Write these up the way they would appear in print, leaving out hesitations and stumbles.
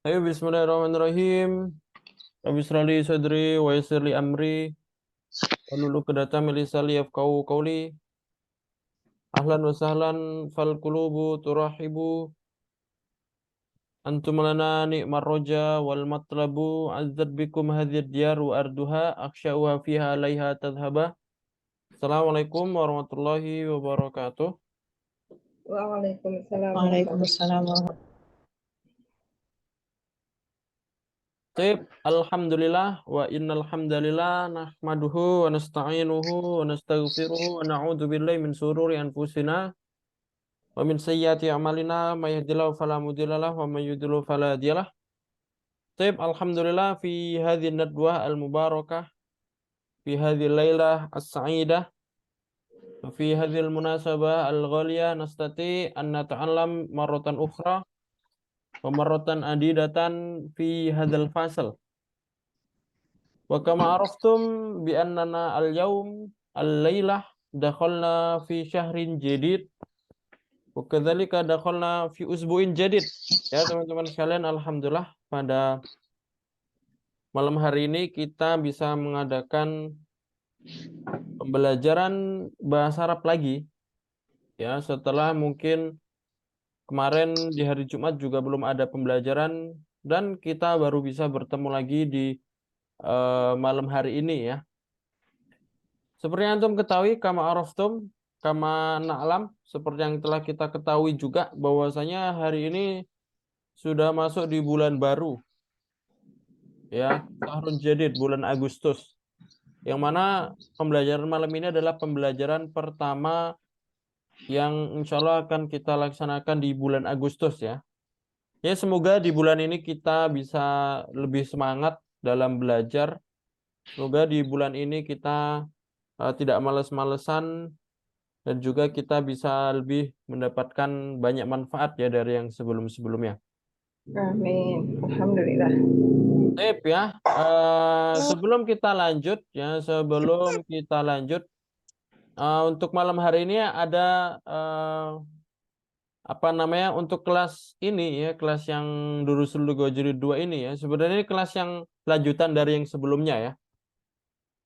Ayo bismillahirrahmanirrahim. Rabbi israh li sadri wa yassir li amri wahlul 'uqdatam min lisani yafqahu qawli. Ahlan wa sahlan fal qulubu turahibu antum lana ni'mar roja wal matlabu azzat bikum hadhihi diyar wa arduha akhsha'uha fiha 'alaiha tadhhaba. Assalamualaikum warahmatullahi wabarakatuh. Waalaikumsalam warahmatullahi Waalaikumsalam warahmatullahi Taib, alhamdulillah wa innal hamdalillah nahmaduhu wa nasta'inuhu wa nastaghfiruhu wa na'udzu billahi min sururi anfusina wa min sayyiati a'malina may yahdihillahu fala mudhillalah wa may yudhlil fala hadiyalah. Taib, alhamdulillah fi hadhihi nadwah al-mubarakah fi hadhihi lailah as-sa'idah wa fi hadhihi al-munasabah al-ghaliyah nastati an nata'allam marratan ukhra wa marratan adidatan fi hadzal fasal. Wa kama araftum bi annana al-yawm al-lailah dakhalna fi syahrin jadid wa kadzalika dakhalna fi usbu'in jadid. Ya teman-teman sekalian, alhamdulillah pada malam hari ini kita bisa mengadakan pembelajaran bahasa Arab lagi, ya setelah mungkin kemarin di hari Jumat juga belum ada pembelajaran dan kita baru bisa bertemu lagi di malam hari ini ya. Seperti yang antum ketahui, kama araftum, kama na'lam, seperti yang telah kita ketahui juga bahwasanya hari ini sudah masuk di bulan baru, ya, Syahrul Jadid, bulan Agustus. Yang mana pembelajaran malam ini adalah pembelajaran pertama yang insya Allah akan kita laksanakan di bulan Agustus ya. Ya semoga di bulan ini kita bisa lebih semangat dalam belajar. Semoga di bulan ini kita tidak males-malesan dan juga kita bisa lebih mendapatkan banyak manfaat ya dari yang sebelum-sebelumnya. Amin. Alhamdulillah. Tip ya, sebelum kita lanjut untuk malam hari ini ada apa namanya untuk kelas ini ya, kelas yang Durusul Lugha Jilid 2 ini ya. Sebenarnya ini kelas yang lanjutan dari yang sebelumnya ya.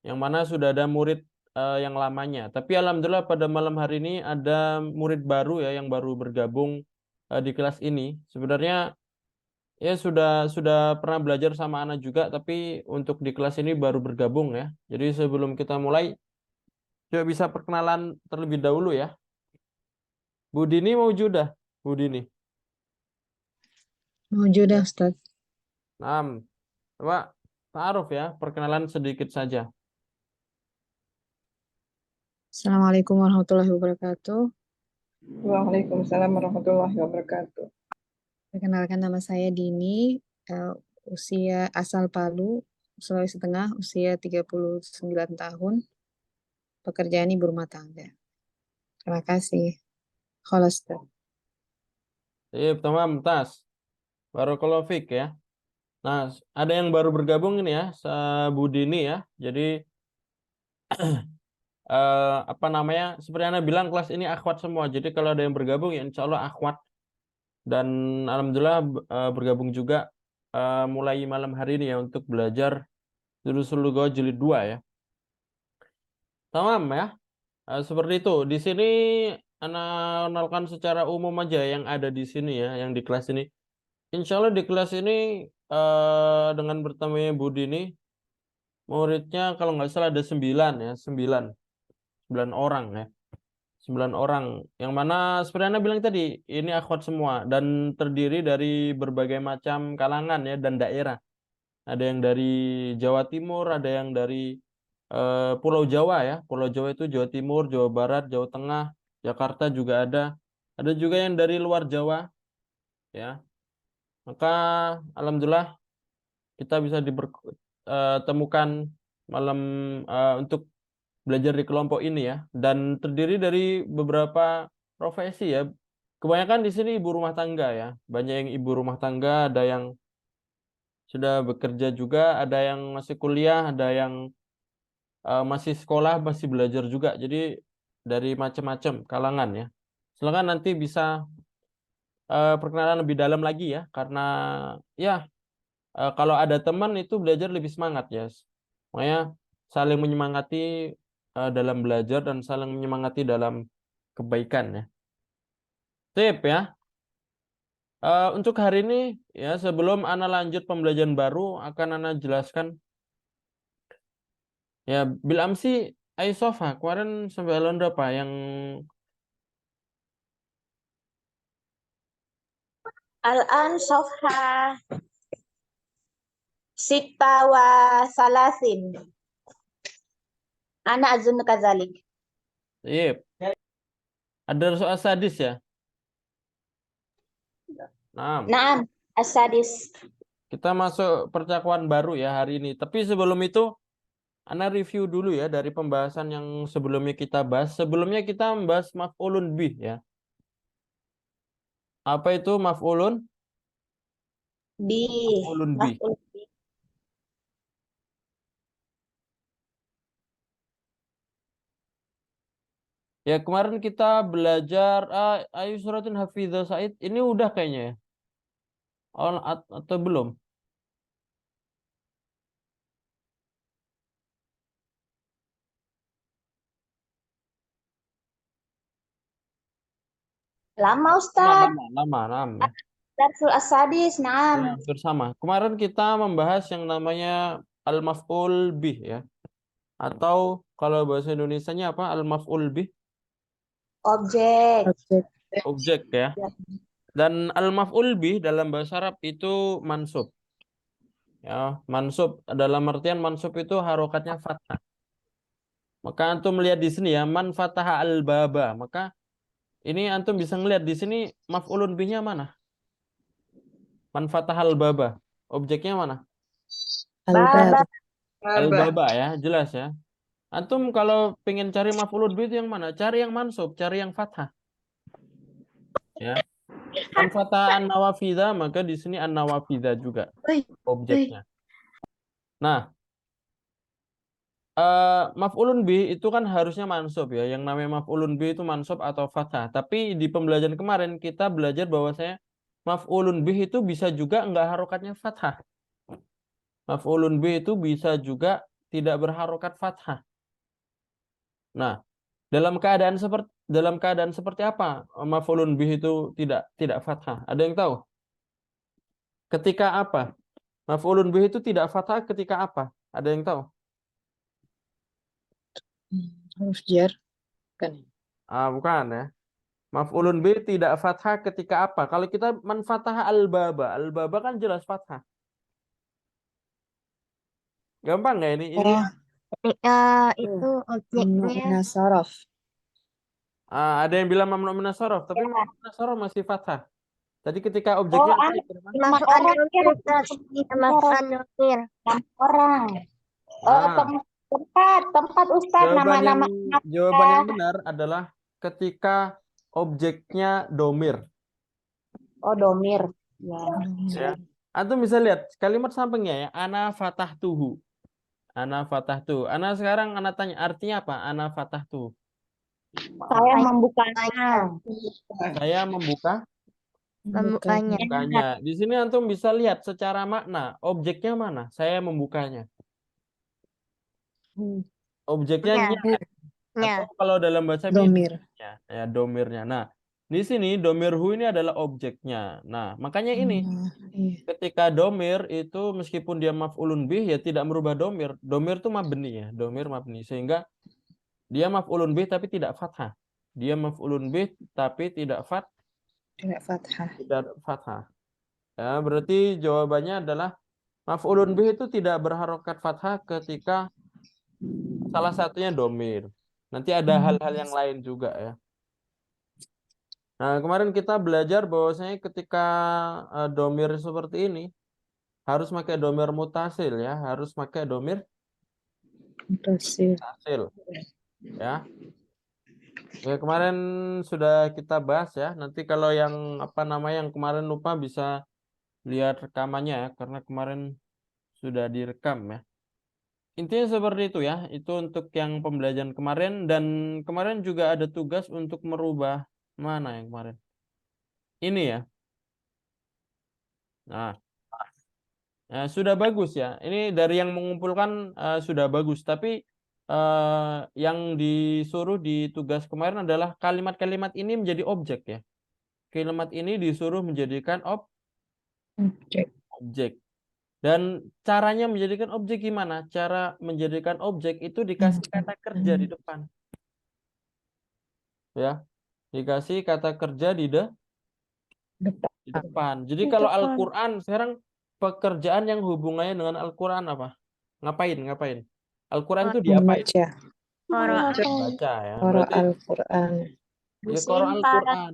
Yang mana sudah ada murid yang lamanya. Tapi alhamdulillah pada malam hari ini ada murid baru ya yang baru bergabung di kelas ini. Sebenarnya ya sudah pernah belajar sama Ana juga, tapi untuk di kelas ini baru bergabung ya. Jadi sebelum kita mulai, coba bisa perkenalan terlebih dahulu ya. Bu Dini mau judah, Bu Dini. Maujudah Ustaz. Nah, coba ta'aruf ya, perkenalan sedikit saja. Assalamualaikum warahmatullahi wabarakatuh. Waalaikumsalam warahmatullahi wabarakatuh. Perkenalkan, nama saya Dini, usia asal Palu, Sulawesi Tengah, usia 39 tahun, pekerjaan ibu rumah tangga. Terima kasih. Khalas, Ustaz. Tamam, tas. Barakallahu fiik ya. Nah, ada yang baru bergabung ini ya, Bu Dini ya. Jadi apa namanya? Seperti Anda bilang kelas ini akhwat semua. Jadi kalau ada yang bergabung ya insya Allah akhwat. Dan alhamdulillah bergabung juga mulai malam hari ini ya untuk belajar Durusul Lugha Jilid 2 ya. Tamam ya. Seperti itu. Di sini Ana kenalkan secara umum aja yang ada di sini ya, yang di kelas ini. Insya Allah di kelas ini dengan bertambahnya Bu Dini, muridnya kalau nggak salah ada 9 ya, 9 orang ya. 9 orang. Yang mana seperti Anda bilang tadi, ini akhwat semua dan terdiri dari berbagai macam kalangan ya dan daerah. Ada yang dari Jawa Timur, ada yang dari Pulau Jawa ya. Pulau Jawa itu Jawa Timur, Jawa Barat, Jawa Tengah, Jakarta juga ada. Ada juga yang dari luar Jawa ya. Maka alhamdulillah kita bisa dipertemukan malam untuk belajar di kelompok ini ya. Dan terdiri dari beberapa profesi ya. Kebanyakan di sini ibu rumah tangga ya. Banyak yang ibu rumah tangga, ada yang sudah bekerja juga, ada yang masih kuliah, ada yang masih sekolah, masih belajar juga. Jadi dari macam-macam kalangan ya. Silakan nanti bisa perkenalan lebih dalam lagi ya, karena ya kalau ada teman itu belajar lebih semangat ya. Makanya saling menyemangati dalam belajar dan saling menyemangati dalam kebaikan ya. Sip ya. Untuk hari ini ya, sebelum Ana lanjut pembelajaran baru, akan Ana jelaskan ya. Bil amsi ay sofa kemarin sampai halaman berapa yang Al-an sofha sita wa salasin. Ana azun kazalik. Sip. Ada soal sadis ya. Nah, Naam, as-sadis. kita masuk percakapan baru ya hari ini. Tapi sebelum itu, Ana review dulu ya dari pembahasan yang sebelumnya kita bahas. Sebelumnya kita membahas maf'ulun bih ya. Apa itu maf'ulun? Bi. Maf'ulun bih. Maf'ul bi. Ya kemarin kita belajar ayu suratin hafizah Said. Ini udah kayaknya ya. Atau belum? Lama Ustaz. Lama ya. Darsul as-sadis, Ya, naam. hampir sama. Kemarin kita membahas yang namanya al-maf'ul bih ya. Atau kalau bahasa Indonesianya apa? Al-maf'ul bih, Objek. objek ya. Dan al-maf'ul bih dalam bahasa Arab itu mansub. Ya, mansub dalam artian mansub itu harokatnya fathah. Maka antum melihat di sini ya, man fataha al-baba. Maka ini antum bisa ngelihat di sini maf'ulun bihnya mana? Man fataha al-baba. Objeknya mana? Baba. Al-baba ya, jelas ya. Antum kalau pengen cari maf'ulun bih itu yang mana? Cari yang mansub, cari yang fathah. Ya. Man fataha an-nawafidha, maka di sini an-nawafidha juga objeknya. Nah, maf'ulun bih itu kan harusnya mansub ya. Yang namanya maf'ulun bih itu mansub atau fathah. Tapi di pembelajaran kemarin kita belajar bahwasanya maf'ulun bih itu bisa juga enggak harokatnya fathah. Maf'ulun bih itu bisa juga tidak berharokat fathah. Nah, dalam keadaan seperti apa maf'ulun bih itu tidak fathah? Ada yang tahu? Ketika apa? Maf'ulun bih itu tidak fathah ketika apa? Ada yang tahu? Harus jar kan? Bukan ya. Maf'ulun bih tidak fathah ketika apa? Kalau kita man fataha al-baba. Al-baba kan jelas fathah. Gampang nggak ini? Ini Itu Mamnu objeknya. minas saraf. ada yang bilang mamnu minas shorof, tapi mamnu minas shorof masih fathah. Tadi ketika objeknya apa? Mas orang orang. Ah, Tempat Ustaz, nama-nama. jawaban yang benar adalah ketika objeknya domir. Oh, domir. Ya. Antum bisa lihat kalimat sampingnya ya. Ana fatahtuhu. Ana fatahtu. Ana sekarang ana tanya artinya apa? Ana fatahtu. Saya membukanya. Saya membuka Membukanya. bukanya. Di sini antum bisa lihat secara makna objeknya mana? Saya membukanya. Objeknya Ya. nya. Atau kalau dalam bahasa Domir. ya domirnya. Nah, di sini domirhu ini adalah objeknya. Nah, makanya ini Iya. ketika domir itu meskipun dia maf'ulun bih ya tidak merubah domir. Domir itu mabni ya, domir mabni sehingga dia maf'ulun bih tapi tidak fathah. Dia maf'ulun bih tapi tidak Tidak fathah. fathah. Ya, berarti jawabannya adalah maf'ulun bih itu tidak berharokat fathah ketika salah satunya domir. Nanti ada hal-hal yang lain juga ya. Nah, kemarin kita belajar bahwasanya ketika domir seperti ini harus pakai domir mutasil ya, harus pakai domir Mutasil. mutasil ya. Ya kemarin sudah kita bahas ya. Nanti kalau yang apa namanya yang kemarin lupa bisa lihat rekamannya ya, karena kemarin sudah direkam ya. Intinya seperti itu ya. Itu untuk yang pembelajaran kemarin dan kemarin juga ada tugas untuk merubah mana yang kemarin. Ini ya. Nah, sudah bagus ya. Ini dari yang mengumpulkan sudah bagus. Tapi yang disuruh di tugas kemarin adalah kalimat-kalimat ini menjadi objek ya. Kalimat ini disuruh menjadikan objek. Dan caranya menjadikan objek gimana? Cara menjadikan objek itu dikasih kata kerja di depan. Ya, dikasih kata kerja di depan. Jadi kalau Al-Quran sekarang pekerjaan yang hubungannya dengan Al-Quran apa? Ngapain? Al-Quran itu diapain? Membaca. Baca ya. Qara Berarti Al-Quran. ya Qara Al-Quran.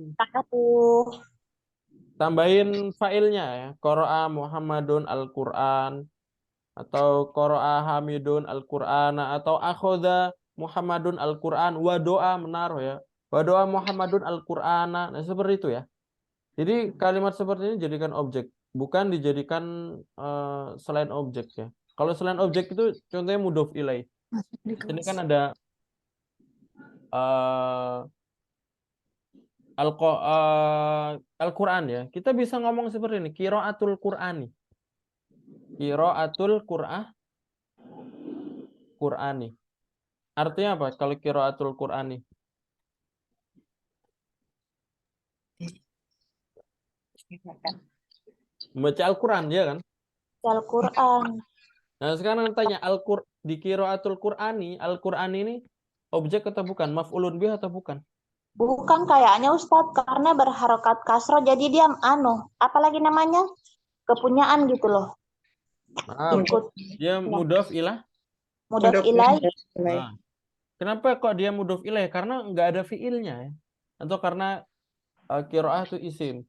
Tambahin failnya ya. Qara'a Muhammadun Al-Quran atau Qara'a Hamidun Al-Quran atau akhoda Muhammadun Al-Quran wa doa menaruh ya. Wa doa Muhammadun Al-Quran. Nah, seperti itu ya. Jadi kalimat seperti ini jadikan objek, bukan dijadikan selain objek ya. Kalau selain objek itu contohnya mudhof ilaih. Ini kan ada Al-Quran ya. Kita bisa ngomong seperti ini, qiraatul Qur'ani. Qiraatul Qur'ani. Artinya apa kalau qiraatul Qur'ani? Membaca Al-Quran ya kan? Al-Quran. Nah, sekarang tanya di qiraatul Qur'ani, Al-Quran ini objek atau bukan? Maf'ulun bih atau bukan? Bukan kayaknya Ustadz, karena berharokat kasro, jadi dia apalagi namanya? Kepunyaan gitu loh. Nah, Ikut dia mudhof ilah. mudhof ilaih. Nah, kenapa kok dia mudhof ilaih? Karena nggak ada fiilnya ya. Atau karena qiraah itu isim.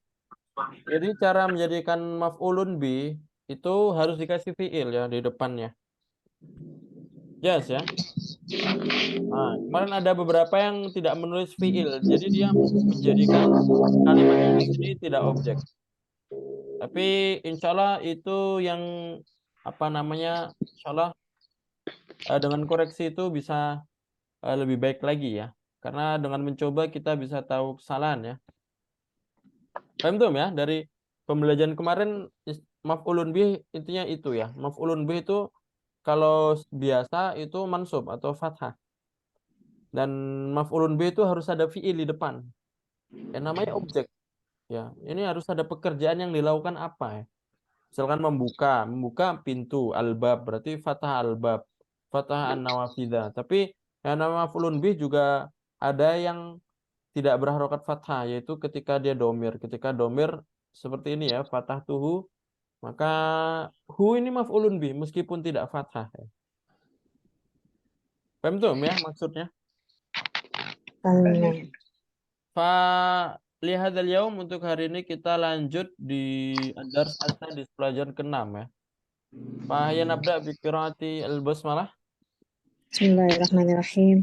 Jadi cara menjadikan maf'ulun bih itu harus dikasih fiil ya di depannya. Yes ya. Nah, kemarin ada beberapa yang tidak menulis fiil, jadi dia menjadikan kalimatnya di sini tidak objek. Tapi insya Allah itu yang insya Allah dengan koreksi itu bisa lebih baik lagi ya. Karena dengan mencoba kita bisa tahu kesalahan ya. Paham tuh ya, dari pembelajaran kemarin maf'ulun bih intinya itu ya. Maf'ulun bih itu kalau biasa itu mansub atau fathah. Dan maf'ulun bih itu harus ada fi'il di depan. Yang namanya objek. Ya, ini harus ada pekerjaan yang dilakukan apa ya? Misalkan membuka pintu, albab berarti fathah albab, fathah an-nawafidah. Tapi yang nama maf'ulun bih juga ada yang tidak berharokat fathah, yaitu ketika dia domir. Ketika domir seperti ini ya, fathah tuhu, maka hu ini maf'ulun bih meskipun tidak fathah. Ya. Paham tuh ya maksudnya? Fa lihadzal yaum untuk hari ini kita lanjut di dars as-sadis pelajaran ke-6 ya. Fa ya nabda bi qiraati al-basmalah. Bismillahirrahmanirrahim.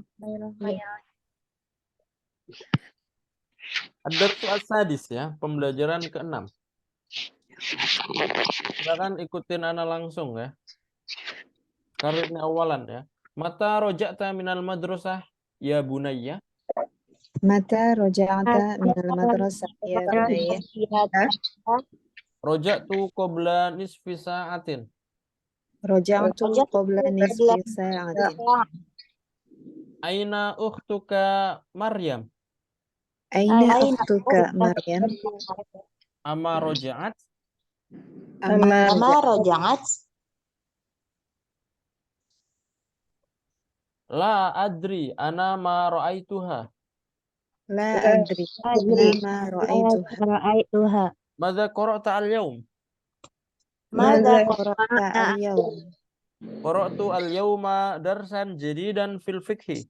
Ad-dars as-sadis ya, pembelajaran ke-6. Silakan ikutin ana langsung ya. Karena ini awalan ya. Mata roja'ta minal madrasah ya bunayya. Mata roja'ta minal madrasah ya bunayya. Roja'tu qabla nisfi sa'atin. Roja'tu qabla nisfi sa'atin. Aina ukhtuka Maryam? Aina ukhtuka Maryam? Ama roja'at? Ama roja'at? La adri ana ma ra'aituha. La adri ana ma ra'aituha. Madza qara'ta al-yawm? Madza qara'ta al-yawm? Qara'tu al-yawma darsan jadidan fil fiqhi.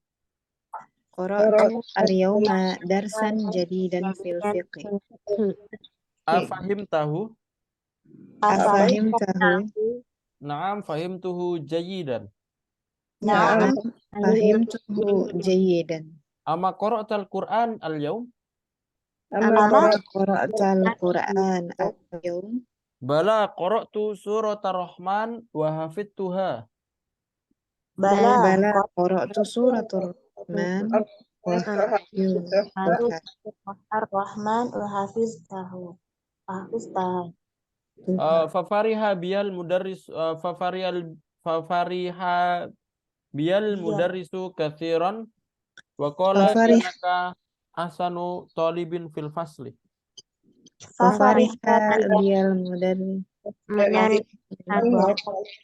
Qara'tu al-yawma darsan jadidan fil fiqhi. Afahimtahu? Afahimtahu? Na'am fahimtuhu jayidan. Na'am fahimtuhu jayidan. Ama qara'ta al-Qur'an al-yawm? Ama qara'ta al-Qur'an al-yawm? Bala qara'tu surat ar-Rahman wa hafidtuha. Bala qara'tu surat ar-Rahman wa hafidtuha. Ar-Rahman wa hafiztahu. Fafariha biyal mudarris fafariha biyal Iya. mudarrisu katsiran wa qala Fafarih innaka ahsanu talibin fil fasli. Fafariha biyal mudarris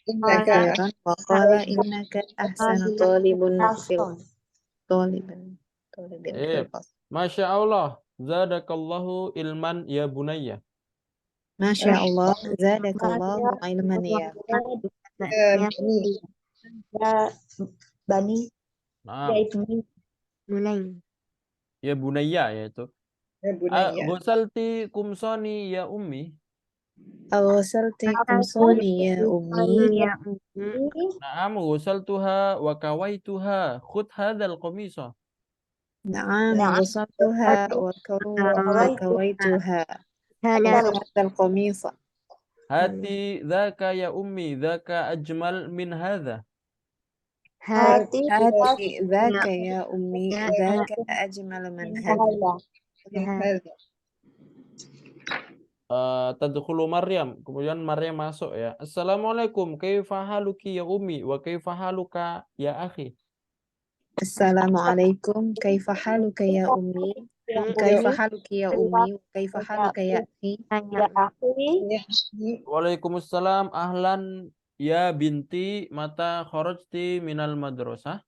kathiran wa qala innaka ahsanu talibin fil fasl. Masya Allah, zadakallahu ilman ya bunayya. Masya Allah, zadakallahu ilman ya. Ya Bani, Nah, ya Ibni. ya bunayya yaitu. Ya bunayya. Ghusalti kumsoni ya ummi. Awsalti kumsoni ya ummi. Naam, ghusaltuha wa kawaituha. Khud hadzal qamisa. Na'am, ghusaltuha wa kawaituha. Hadzal qamisa. Hati dzaka ya ummi, dzaka ajmal min hadza. Hati Hati dzaka ya ummi, dzaka ajmal min hadza. Tadkhulu Maryam, kemudian Maryam masuk ya. Assalamualaikum, kaifa haluki ya ummi wa kaifa haluka ya akhi. Assalamualaikum, kaifa haluka ya ummi? Kaifa haluki ya ummi? Kaifa haluka ya akhi? ya akhi. Waalaikumsalam, ahlan ya binti, mata kharajti minal madrasah.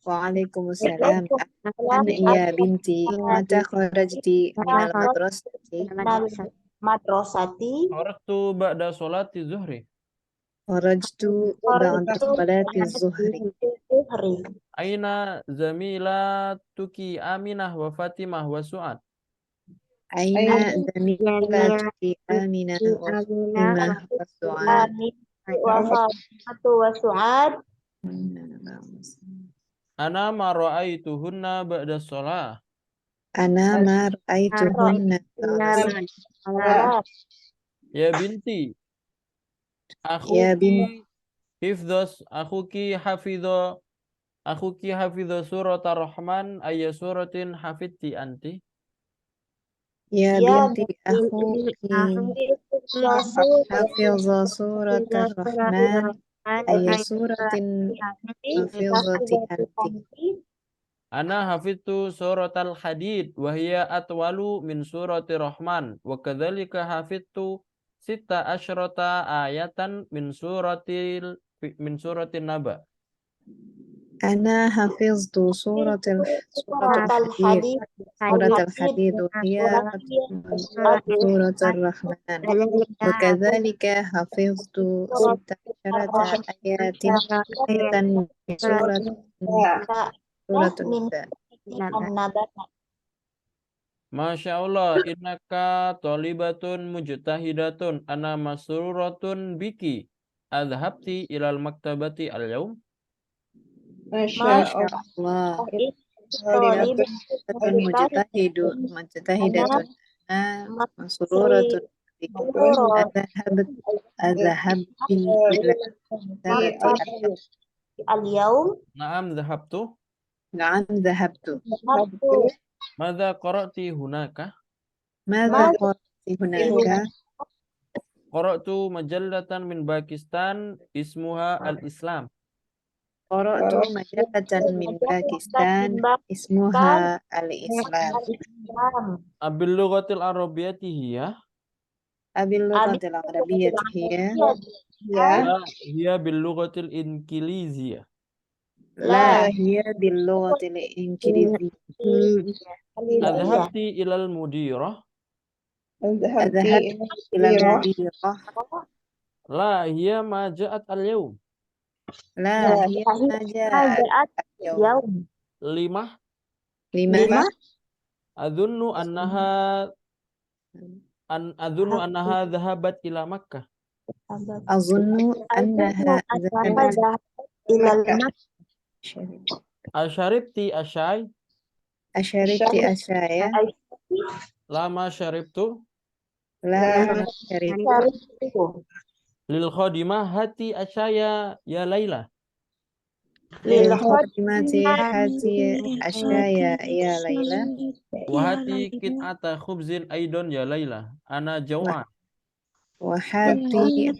Waalaikumsalam, ahlan ya binti, mata kharajti minal madrasati? Madrasati. Kharajtu ba'da sholati zuhri. Kharajtu ba'da salati zuhri. Aina zamilatuki Aminah wa Fatimah wa Su'ad. Aina zamilatuki Aminah wa Fatimah wa Su'ad? wa Su'ad. Ana ma ra'aituhunna ba'da sholah. Ana ma ra'aituhunna ba'da salat. Ya binti, Ya binti, akhuki hafidho surat ar-Rahman ayya suratin hafidti anti. ya binti akhuki hafidha surat ar-Rahman ayya suratin hafidhati anti. Ana hafidtu surat al-Hadid wa hiya atwalu min surati Rahman wa kadzalika hafidtu sita asyrata ayatan min suratin Naba. Ana hafiztu surat al-Hadid wa hiya surat ar-Rahman wa kadzalika hafiztu sita asyrata ayatan min surat An-Naba. Masya Allah, innaka talibatun mujtahidatun, ana masruratun biki. Adhabti ilal maktabati al-yawm. Masya Masya Allah. Allah, talibatun mujtahidatun, ana masruratun biki. Adhabti ilal maktabati al-yawm. Naam, dhahabtu. Na'am, dhahabtu. Madza qara'ti hunaka? Madza qara'ti hunaka? Qara'tu majallatan min Pakistan ismuha al-Islam. Qara'tu majallatan min Pakistan ismuha al-Islam. Abil lughatil arabiyyati hiya? Abil lughatil arabiyyati hiya? La, hiya bil lughatil inkiliziyah. La hiya bil lughatil injiliziyah. Adhabti ilal mudirah? Adhabti ilal mudirah? La hiya ma ja'at al-yawm. La hiya ma ja'at al-yawm. Lima? Adunnu annaha dhahabat ila Makkah. Azunnu annaha dhahabat ila Makkah. Asharibti asyai? Asharibti asyaya? Lama syaribtu? La ma syaribtu. Lil khadimah hati asyaya ya Laila. Lil khadimati hati asyaya ya Laila. Wa hati kit'ata khubzin aidon ya Laila. Ana jau'an. وهذه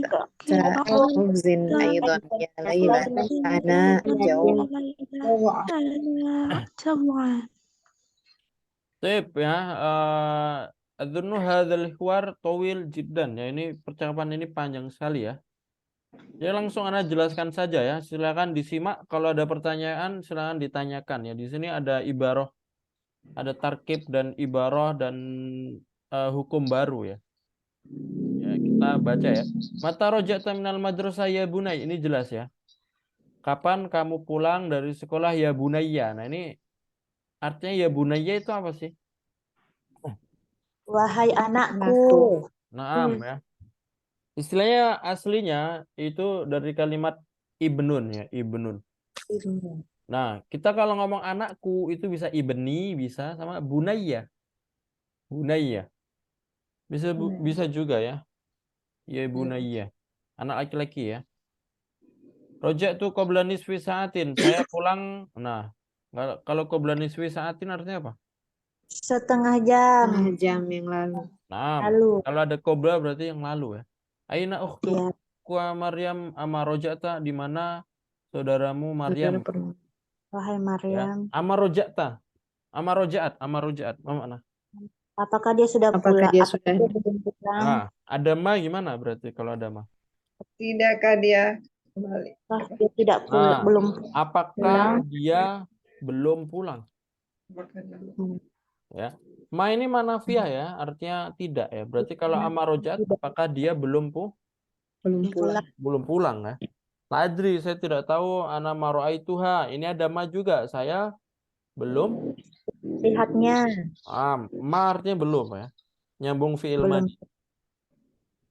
قطعة خبز أيضا يا ليلى. أنا جوع. Sip ya. Adzunnu hadzal hiwar tawil jiddan. Ya, ini percakapan ini panjang sekali ya. Ya, langsung Anda jelaskan saja ya. Silakan disimak. Kalau ada pertanyaan silakan ditanyakan ya. Di sini ada ibarah, ada tarkib dan ibarah dan hukum baru ya. Ya, kita baca ya. Mata roja'ta minal madrasah ya bunay. Ini jelas ya. Kapan kamu pulang dari sekolah ya bunayya. Nah, ini artinya ya bunayya itu apa sih? Wahai anakku. Naam ya. Istilahnya aslinya itu dari kalimat ibnun ya, ibnun. Nah, kita kalau ngomong anakku itu bisa ibni, bisa sama bunayya. Bunayya. Bisa juga ya. Ya bunayya. Anak laki-laki ya. Rojak tuh qabla nisfi sa'atin. Saya pulang. Nah, kalau qabla nisfi sa'atin artinya apa? Setengah jam. Setengah jam yang lalu. Nah, Lalu. kalau ada qabla berarti yang lalu ya. Aina ukhtu Ya. wa Maryam ama roja'ta, di mana saudaramu Maryam? Wahai Ya. Maryam. Ama roja'ta. Ama roja'at, ama roja'at. Apa makna? Apakah dia sudah Apakah pulang? dia Apakah sudah dia belum pulang? Nah, ada ma gimana berarti kalau ada ma? Tidakkah dia kembali? Apakah dia tidak Nah, belum apakah pulang? dia belum pulang? Apakah dia Ya. Ma ini manafiah ya, artinya tidak ya. Berarti kalau ama roja'at, apakah dia belum pulang? belum pulang ya? Ladri, saya tidak tahu ana maro'aituha. Ini ada ma juga. Saya belum. Lihatnya. Ma artinya belum ya. Nyambung fi'il Belum. madhi.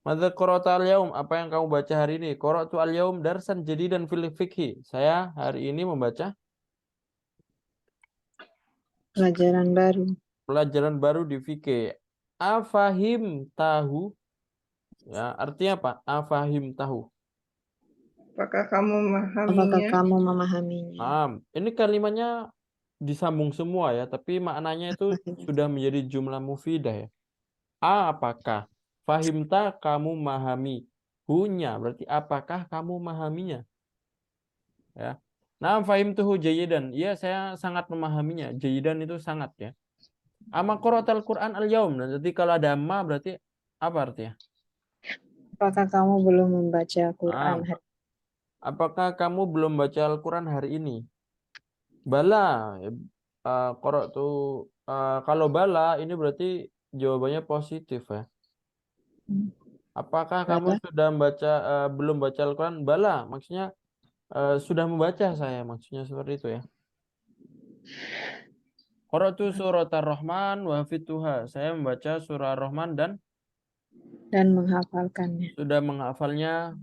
Madza qara'ta al-yaum? Apa yang kamu baca hari ini? Qara'tu al-yaum darsan jadidan fil fikhi. Saya hari ini membaca Pelajaran baru. pelajaran baru di fikih. Afahim tahu. Ya, artinya apa? Afahim tahu. Apakah kamu Apakah memahaminya? kamu memahaminya? Ini kalimatnya disambung semua ya, tapi maknanya itu sudah menjadi jumlah mufidah ya. Apakah? Fahimta, kamu memahami. Hunya, berarti apakah kamu memahaminya? Ya. Nah, fahimtuhu jayidan. Iya, saya sangat memahaminya. Jayidan itu sangat ya. Ama qara'tal Qur'an al-yaum. Nah, jadi kalau ada ma berarti apa artinya? Apakah kamu belum membaca Quran hari Apakah kamu belum baca Al-Quran hari ini? Bala. Qara'tu. Kalau bala ini berarti jawabannya positif ya. Apakah kamu Bala? sudah belum baca Al-Quran? Bala, maksudnya sudah membaca saya, maksudnya seperti itu ya. Qara'tu surat Ar-Rahman wa hafidtuha. Saya membaca surah Ar-Rahman dan menghafalkannya? sudah menghafalnya.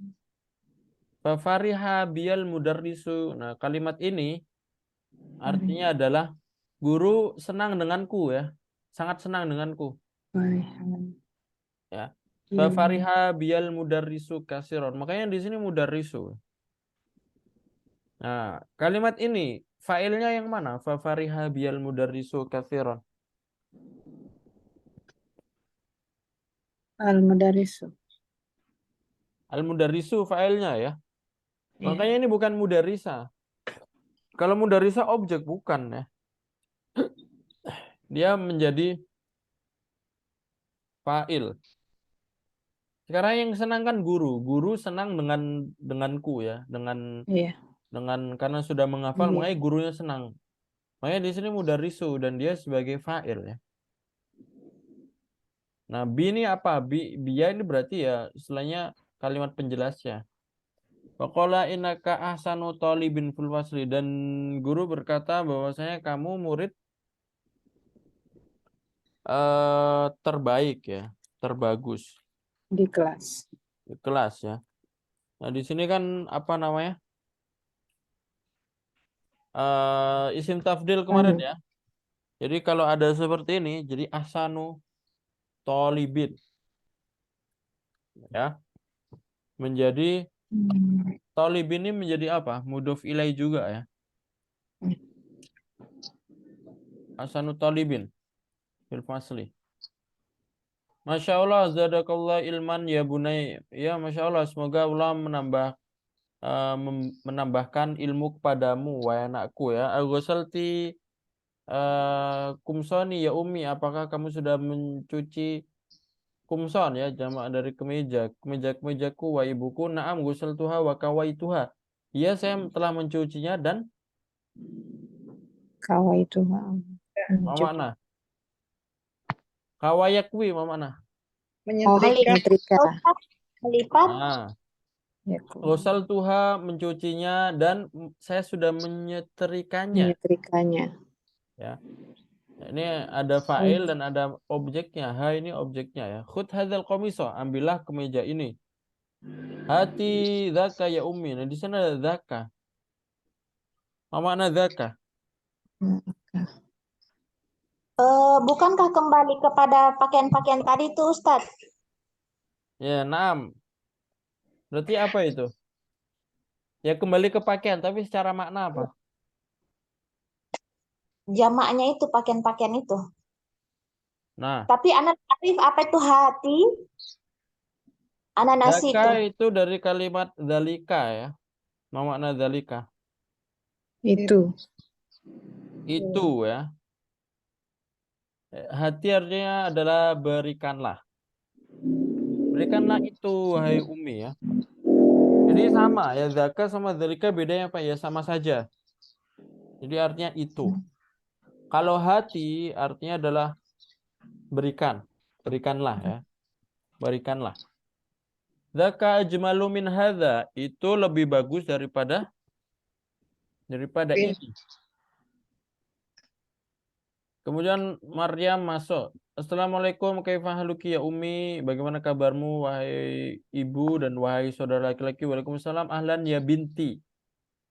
Fafariha biyal mudarrisu. Nah, kalimat ini artinya adalah guru senang denganku ya. Sangat senang denganku. Ya. Fafariha biyal mudarrisu kasiron. Makanya di sini mudarrisu. Nah, kalimat ini failnya yang mana? Fafariha biyal mudarrisu kasiron. Al-Mudarrisu. Al-mudarrisu failnya ya. Iya. Makanya ini bukan mudarrisa. Kalau mudarrisa objek bukan ya. Dia menjadi fa'il. Sekarang yang senang kan guru. Guru senang denganku ya, Iya. karena sudah menghafal, Iya. makanya gurunya senang. Makanya di sini mudarrisu dan dia sebagai fa'il ya. Nah, bi ini apa? Biya ini berarti ya istilahnya kalimat penjelasnya. Waqala innaka ahsanu talibin fil fasli, dan guru berkata bahwasanya kamu murid terbaik ya, terbagus Di kelas. di kelas ya. Nah, di sini kan apa namanya? Isim tafdil kemarin ya. Jadi kalau ada seperti ini, jadi ahsanu talibin ya. Menjadi talibin ini menjadi apa? Mudhof ilai juga ya. Ahsanu talibin fil fasli. Masya Allah, zadakallah ilman ya bunai. Ya, Masya Allah, semoga Allah menambahkan ilmu kepadamu, wahai anakku ya. Al-ghusalti kumsoni ya umi, apakah kamu sudah mencuci kumson ya, jamak dari kemeja, kemeja-kemejaku wa ibuku, na'am ghusaltuha wa kawaituha. Iya, saya telah mencucinya dan Kawai itu apa makna? Kawayakwi apa makna? Menyetrika. menyetrika. Melipat. Nah, Ya, ghusaltuha mencucinya dan saya sudah menyetrikanya menyetrikanya. ya. Ini ada fa'il dan ada objeknya. Ha ini objeknya ya. Khudh hadzal qamiso, ambillah kemeja ini. Hati dzaka ya ummi. Nah, di sana ada dzaka. Apa makna dzaka? Bukankah kembali kepada pakaian-pakaian tadi tuh Ustadz? Ya, na'am. Berarti apa itu? Ya kembali ke pakaian, tapi secara makna apa? Jamaknya itu pakaian-pakaian itu. Nah, Tapi anak Arif apa itu hati? Anak nasi dzaka itu. itu dari kalimat dzalika ya. Apa makna dzalika? Itu. Itu ya. Hati artinya adalah berikanlah. Berikanlah itu, wahai Umi ya. Jadi sama ya, zaka sama dzalika bedanya apa ya? Sama saja. Jadi artinya itu. Kalau hati artinya adalah berikan. Berikanlah ya. Berikanlah. Zaka ajmalu min hadza, itu lebih bagus daripada ini. Kemudian Maryam masuk. Assalamualaikum, kaifa haluki ya Umi? Bagaimana kabarmu wahai ibu dan wahai saudara laki-laki? Waalaikumsalam, ahlan ya binti.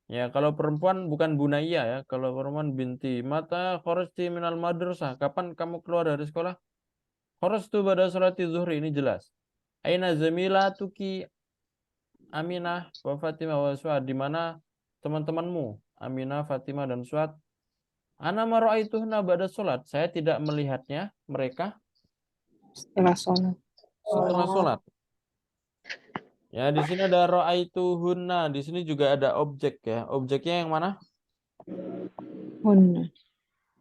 Ya, kalau perempuan bukan bunaya ya, kalau perempuan binti. Mata kharajti minal madrasah. Kapan kamu keluar dari sekolah? Kharajtu pada salati zuhri, ini jelas. Aina zamilatuki Aminah wa Fatimah wa Suad, di mana teman-temanmu Aminah, Fatimah dan Suad? Ana ma ra'aituhunna ba'da salat. Saya tidak melihatnya mereka Setelah sholat. setelah salat. Ya, di sini ada ra'aituhunna, di sini juga ada objek ya. Objeknya yang mana? Hunna.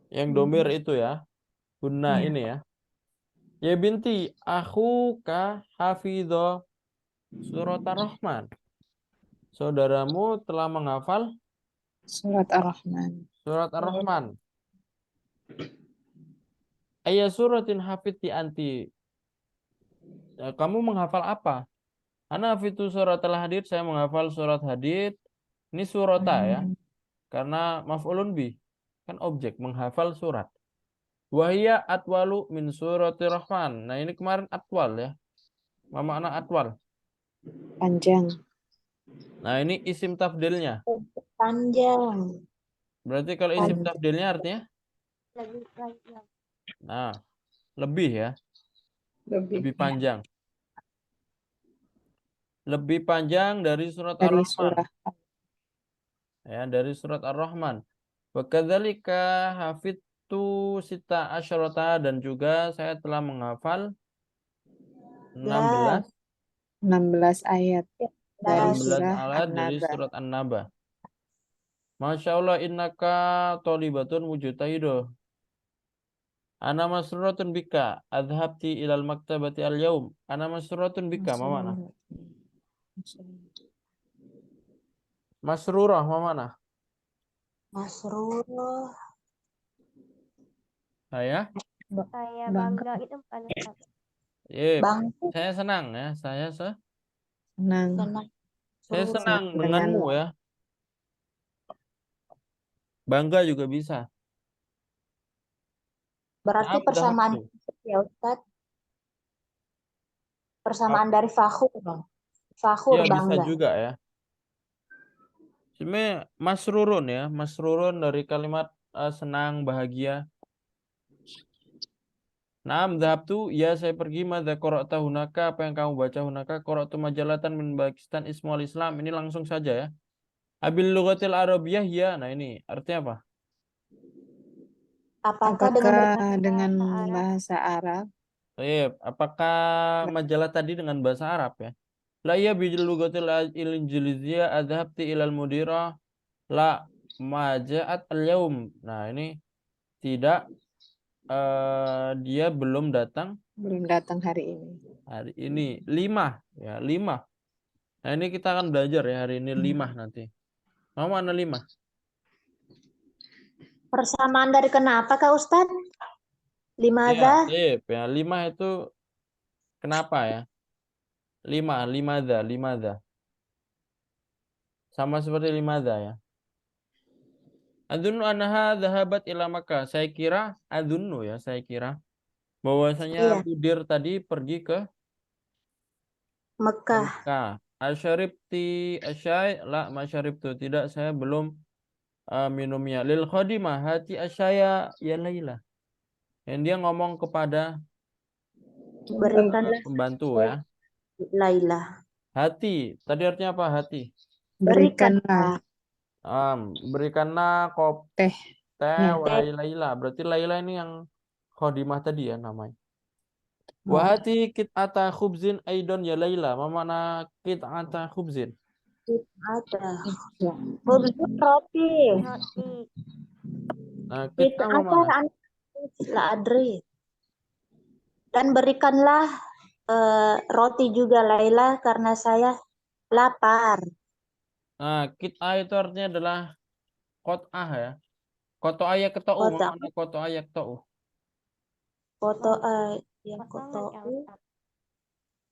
Yang domir itu ya. Hunna Ya. ini ya. Ya binti, akhuka hafidho surat ar-Rahman. Saudaramu telah menghafal Surat Ar-Rahman. surat ar-Rahman. Ayat suratin hafidti anti. Kamu menghafal apa? Ana hafitu surat al-Hadid, saya menghafal surat Hadid. Ini surata ya. Karena maf'ulun bi. Kan objek menghafal surat. Wahia atwalu min surati Rahman. Nah, ini kemarin atwal ya. Apa makna atwal? Panjang. Nah, ini isim tafdilnya. Panjang. Berarti kalau isim tafdilnya artinya? Nah, lebih ya. Lebih panjang. Lebih panjang dari surat Dari Ar-Rahman. surah. Ya, dari surat Ar-Rahman. Wa kadzalika hafidtu sita asyrata, dan juga saya telah menghafal 16 16 ayat dari 16 surah ayat dari An-Naba. surat An-Naba. Masya Allah, innaka tolibatun mujtahido. Ana masruratun bika adhabti ilal maktabati al-yaum. Ana masruratun bika, apa mana? Masrurah, apa mana? Masrur. Saya? Saya bangga itu bukan Ustaz. Bang. Saya senang ya. Saya Senang. senang Denganmu. denganmu ya. Bangga juga bisa. Berarti Na'am persamaan dhahabtu. ya Ustaz. Persamaan dari fakhur. Fakhur Ya, bisa bangga. juga ya. Sebenarnya masrurun ya. Masrurun dari kalimat senang, bahagia. Naam dhahabtu, ya saya pergi. Madza qara'ta hunaka, apa yang kamu baca hunaka? Qara'tu majalatan min Pakistan ismul Islam. Ini langsung saja ya. Abil lughatil arabiyyah ya. Nah, ini artinya apa? Apakah Apakah dengan dengan bahasa Arab? bahasa Arab? Baik, apakah majalah tadi dengan bahasa Arab ya? La iya bil lughatil injiliziyah adhabti ilal mudirah la maja'at al-yaum. Nah, ini tidak dia belum datang Belum datang hari ini. hari ini. 5 ya, 5. Nah, ini kita akan belajar ya hari ini 5 nanti. Mau mana 5? Persamaan dari kenapa Kak Ustadz? Iya, Limadha? sip ya. 5 itu kenapa ya? 5, limadha. Sama seperti limadha ya. Adunnu anha dhahabat ila Makkah. Saya kira bahwasanya Iya, Budir tadi pergi ke Mekah. Mekah. Asyaribti asyai la masyaribtu. Tidak, saya belum minumnya. Lil khadimah hati asyaya ya Laila. Dan dia ngomong kepada Berikanlah pembantu ya. Laila. Hati. Tadi artinya apa hati? Berikanlah Berikanlah teh. teh Ya. wahai Laila. Berarti Laila ini yang khadimah tadi ya namanya. Oh, Wahati kit'ata khubzin aidon ya Laila. Ma mana kit'ata khubzin? Ada. ya. Khubzun roti. Roti. Nah, Kita kit'ah ma apa mana? la adri. Dan berikanlah roti juga Laila karena saya lapar. Nah, kit'ah itu artinya adalah qot'ah ya. Qot'ah ya keta'u. Ma Kota mana qot'ah ya keta'u? foto yang Potongan ya foto Ustaz.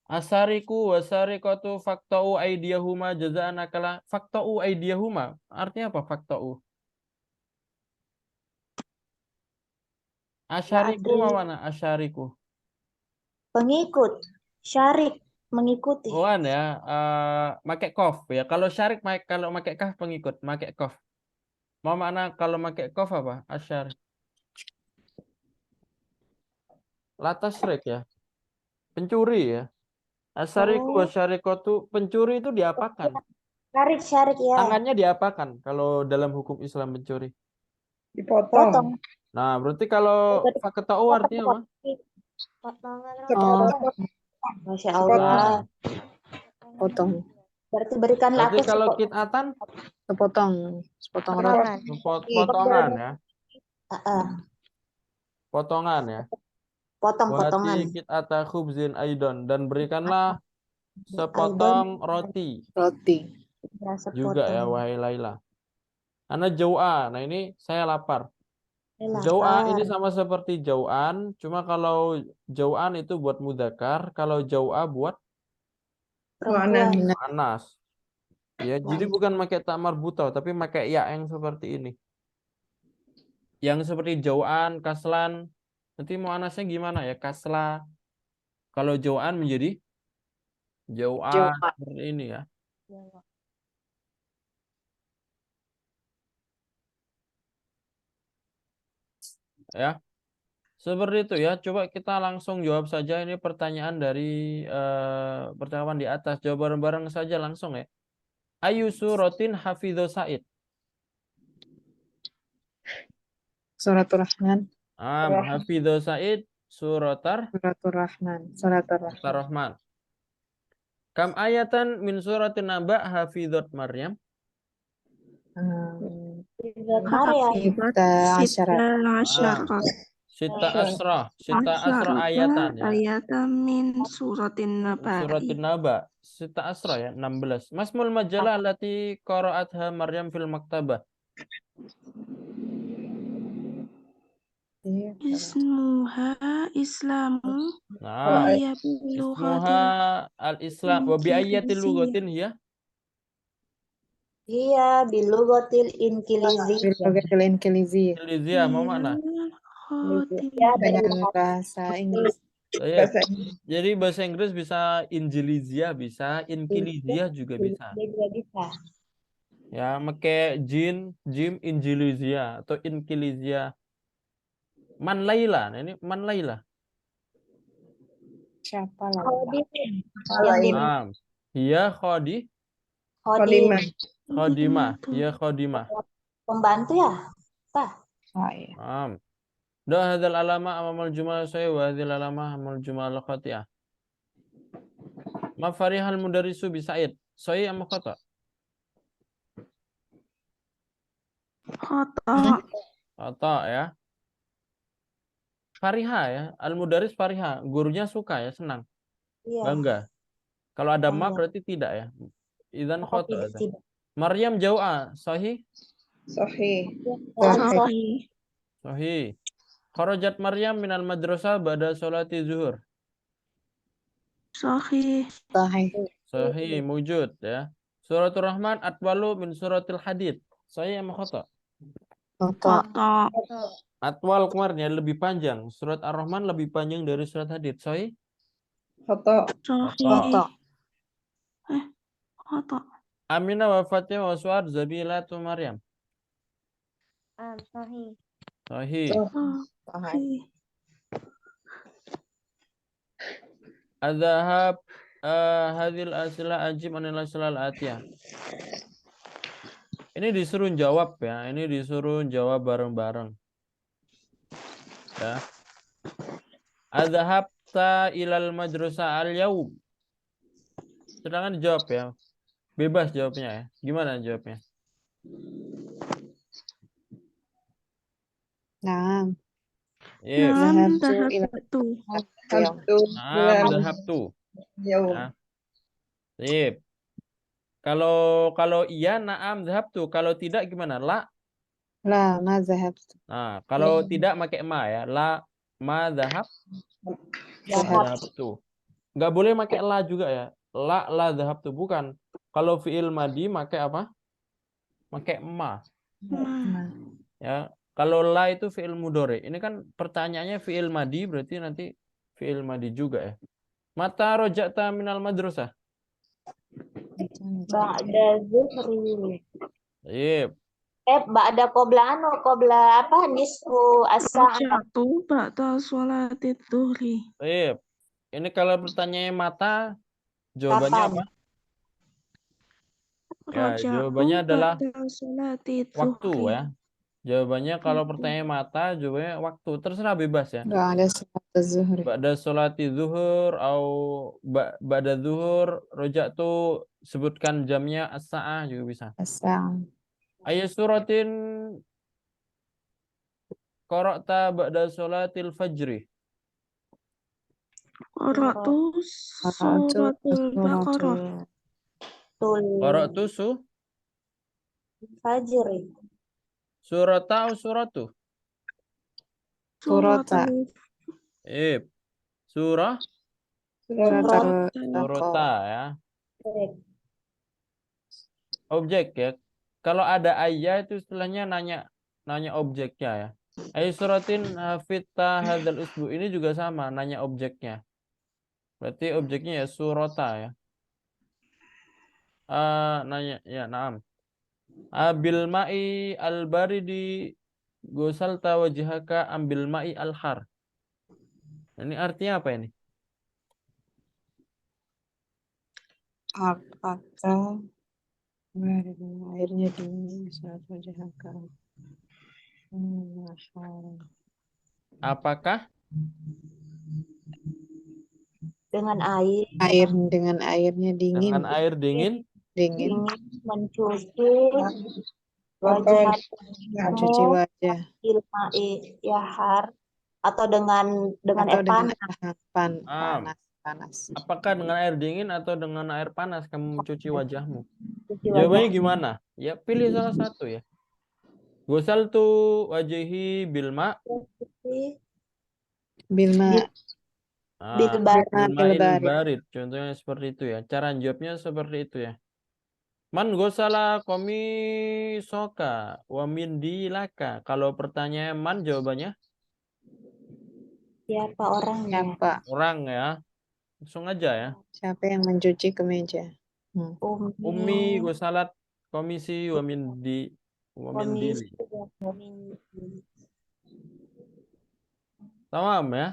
Asariku wasariqatu faqta'u aydiyahuma jazaan akala. Faqta'u aydiyahuma. Artinya apa faqta'u? la Asyariku adri. ma mana asyariku? Pengikut syarik mengikuti. Bukan ya, make kof ya. Kalau syarik kalau make kaf pengikut, make kof. Mau mana kalau make kof apa? Asyarik. Latasrik ya. Pencuri ya. Asyariku Oh, wasyarikatu, pencuri itu diapakan? syarik ya. Tangannya diapakan kalau dalam hukum Islam pencuri? Dipotong. Potong. Nah, berarti kalau faketau artinya apa? Potongan Oh, roti. Masya Allah. Nah, potong. Berarti berikanlah berarti aku kalau kitatan Sepotong roti. Potongan. potongan ya. Potongan ya. Potong-potongan. Wati kitata khubzin aidon, dan berikanlah sepotong roti Ya, juga ya sepotong. wahai Laila. Karena jau'a. Nah, ini saya lapar. Lapar. Jau'a ini sama seperti jau'an, cuma kalau jau'an itu buat mudzakkar, kalau jau'a buat Perempuan. muannas. Ya, jadi bukan pakai ta marbutah, tapi pakai ya yang seperti ini. Yang seperti jau'an, kaslan. Nanti muannasnya gimana ya? Kasla. Kalau jau'an menjadi jau'an Jau'an. seperti ini ya. Ya. Seperti itu ya. Coba kita langsung jawab saja ini pertanyaan dari percakapan di atas. Jawab bareng-bareng saja langsung ya. Ayu suratin hafidho Said. Suratul Rahman. Hafidho Said suratar Suratul Rahman. Suratul Rahman. Rahman. Kam ayatan min suratin Naba hafidhot Maryam. Sita asyara. Sita asra ayatan ya. Ayatan min suratin Naba. Suratin Naba. Sita asra ya, 16. Masmul majalah allati qara'atha Maryam fil maktabah. Ismuha Islamu. Nah, Iya ismuha al-Islam wa bi ayyatil lughatin hiya? Iya, bilugotil inkilizi. Bilogatil Inkilizi. Indonesia mau mana? Ya, Dengan bahasa Inggris. Jadi bahasa Inggris bisa Injilizia, bisa Inkilizia juga bisa. Dia juga bisa. Ya, make jim Injilizia atau Inkilizia. Man Laila, nah ini Man Laila. Siapa lah? Nah, hiya Khodimah. Khodimah, hiya Khodimah. Pembantu ya? Oh, iya. Da hadzal alama amamal jumal sahih wa hadzal alama amamal jumal khati'ah. Ma farihal mudarrisu bi Sa'id. Sahih am khata'? Khata. Khata ya. Fariha ya. Al-mudarris fariha. Gurunya suka ya, senang, Iya. bangga. Kalau ada ma Bangga. berarti tidak ya. Idzan Oh, khata. tidak. Maryam jau'a. Sahih? Sahih. Sahih. Sahih. Kharajat Maryam minal madrasah ba'da sholati zuhur. Sahih. Sahih. Sahih, mujud ya. Suratul Rahman atwalu min suratil Hadid. Sahih am khata'? Khata. Khata. Atwal kemarin ya, lebih panjang. Surat Ar-Rahman lebih panjang dari surat Hadid. Sahih? Khata. Sahih. Khata. Khata. Aminah wafatnya wa su'ad zabilatu Maryam. Sahih. Sahih. Sahih. Sahih. Adzahab hadhil asila ajib anil asilal atiyah. Ini disuruh jawab ya. Ini disuruh jawab bareng-bareng. Ya. Adzahabta ilal madrasah al-yaum. Sedangkan dijawab ya. Bebas jawabnya ya. Gimana jawabnya? Naam. Iya. Naam, Zahabtu ila dahabtu. al-yawm. Habtu. Naam, dhahabtu. Yaum. Ya. Sip. Kalau iya naam dhahabtu. Kalau tidak gimana? La. La, ma zahabtu. Nah, kalau tidak pakai ma ya. La ma dhahab dhahabtu. Nggak boleh pakai la juga ya. La dhahabtu bukan. Kalau fiil madi pakai apa? Pakai ma. Ma. Ya. Kalau la itu fiil mudhari. Ini kan pertanyaannya fiil madi berarti nanti fiil madi juga ya. Mata roja'ta minal madrasah. Ba'da zuhri. Sip. Ba'da qobla apa? Nisfu as-sa'ah. Roja'tu ba'da sholatid dhuhri. Sip. Ini kalau pertanyaannya mata, jawabannya Kapan? apa? Ya, Roja'tu jawabannya adalah ba'da sholatid waktu dhuhri. ya. Jawabannya kalau pertanyaan mata, jawabannya waktu. Terserah bebas ya. Ba'da salat az-zuhri. Ba'da sholati zuhur atau ba'da zuhur, roja'tu sebutkan jamnya as-sa'ah juga bisa. As-sa'ah. Ayat suratin qara'ta ba'da sholatil fajri. Qara'tu suratul Baqarah. Qara'tu Fajri. surata atau suratu? Surata. Suratul Surah Suratul surata Baqarah. ya. Objek ya. Kalau ada ayat itu istilahnya nanya objeknya ya. Ayat suratin hafidta hadzal usbu ini juga sama, nanya objeknya. Berarti objeknya ya surata ya. Nanya ya, naam. Abil ma'i al-baridi gosalta wajhaka ambil ma'i al-har. Ini artinya apa ini? Apakah airnya dingin saat wajah akal? Apakah Dengan air. Dengan airnya dingin. dengan air dingin Dingin. Mencuci Kotor. Mencuci wajah. ilma'i yahar atau dengan air Atau panas. panas. apakah dengan air dingin atau dengan air panas kamu mencuci wajahmu? Cuci Jawabannya wajah. gimana? Ya pilih salah satu ya. Gosaltu wajhi bilma. Bilma. Bilbar. Bilma'il barid. Contohnya seperti itu ya. Cara jawabnya seperti itu ya. Man gosala komi soka wa min dilaka. Kalau pertanyaan man jawabannya Siapa orangnya? Siapa? orang ya. Langsung aja ya. Siapa yang mencuci kemeja? Ummi gosalat komisi wa min dili. Tamam ya.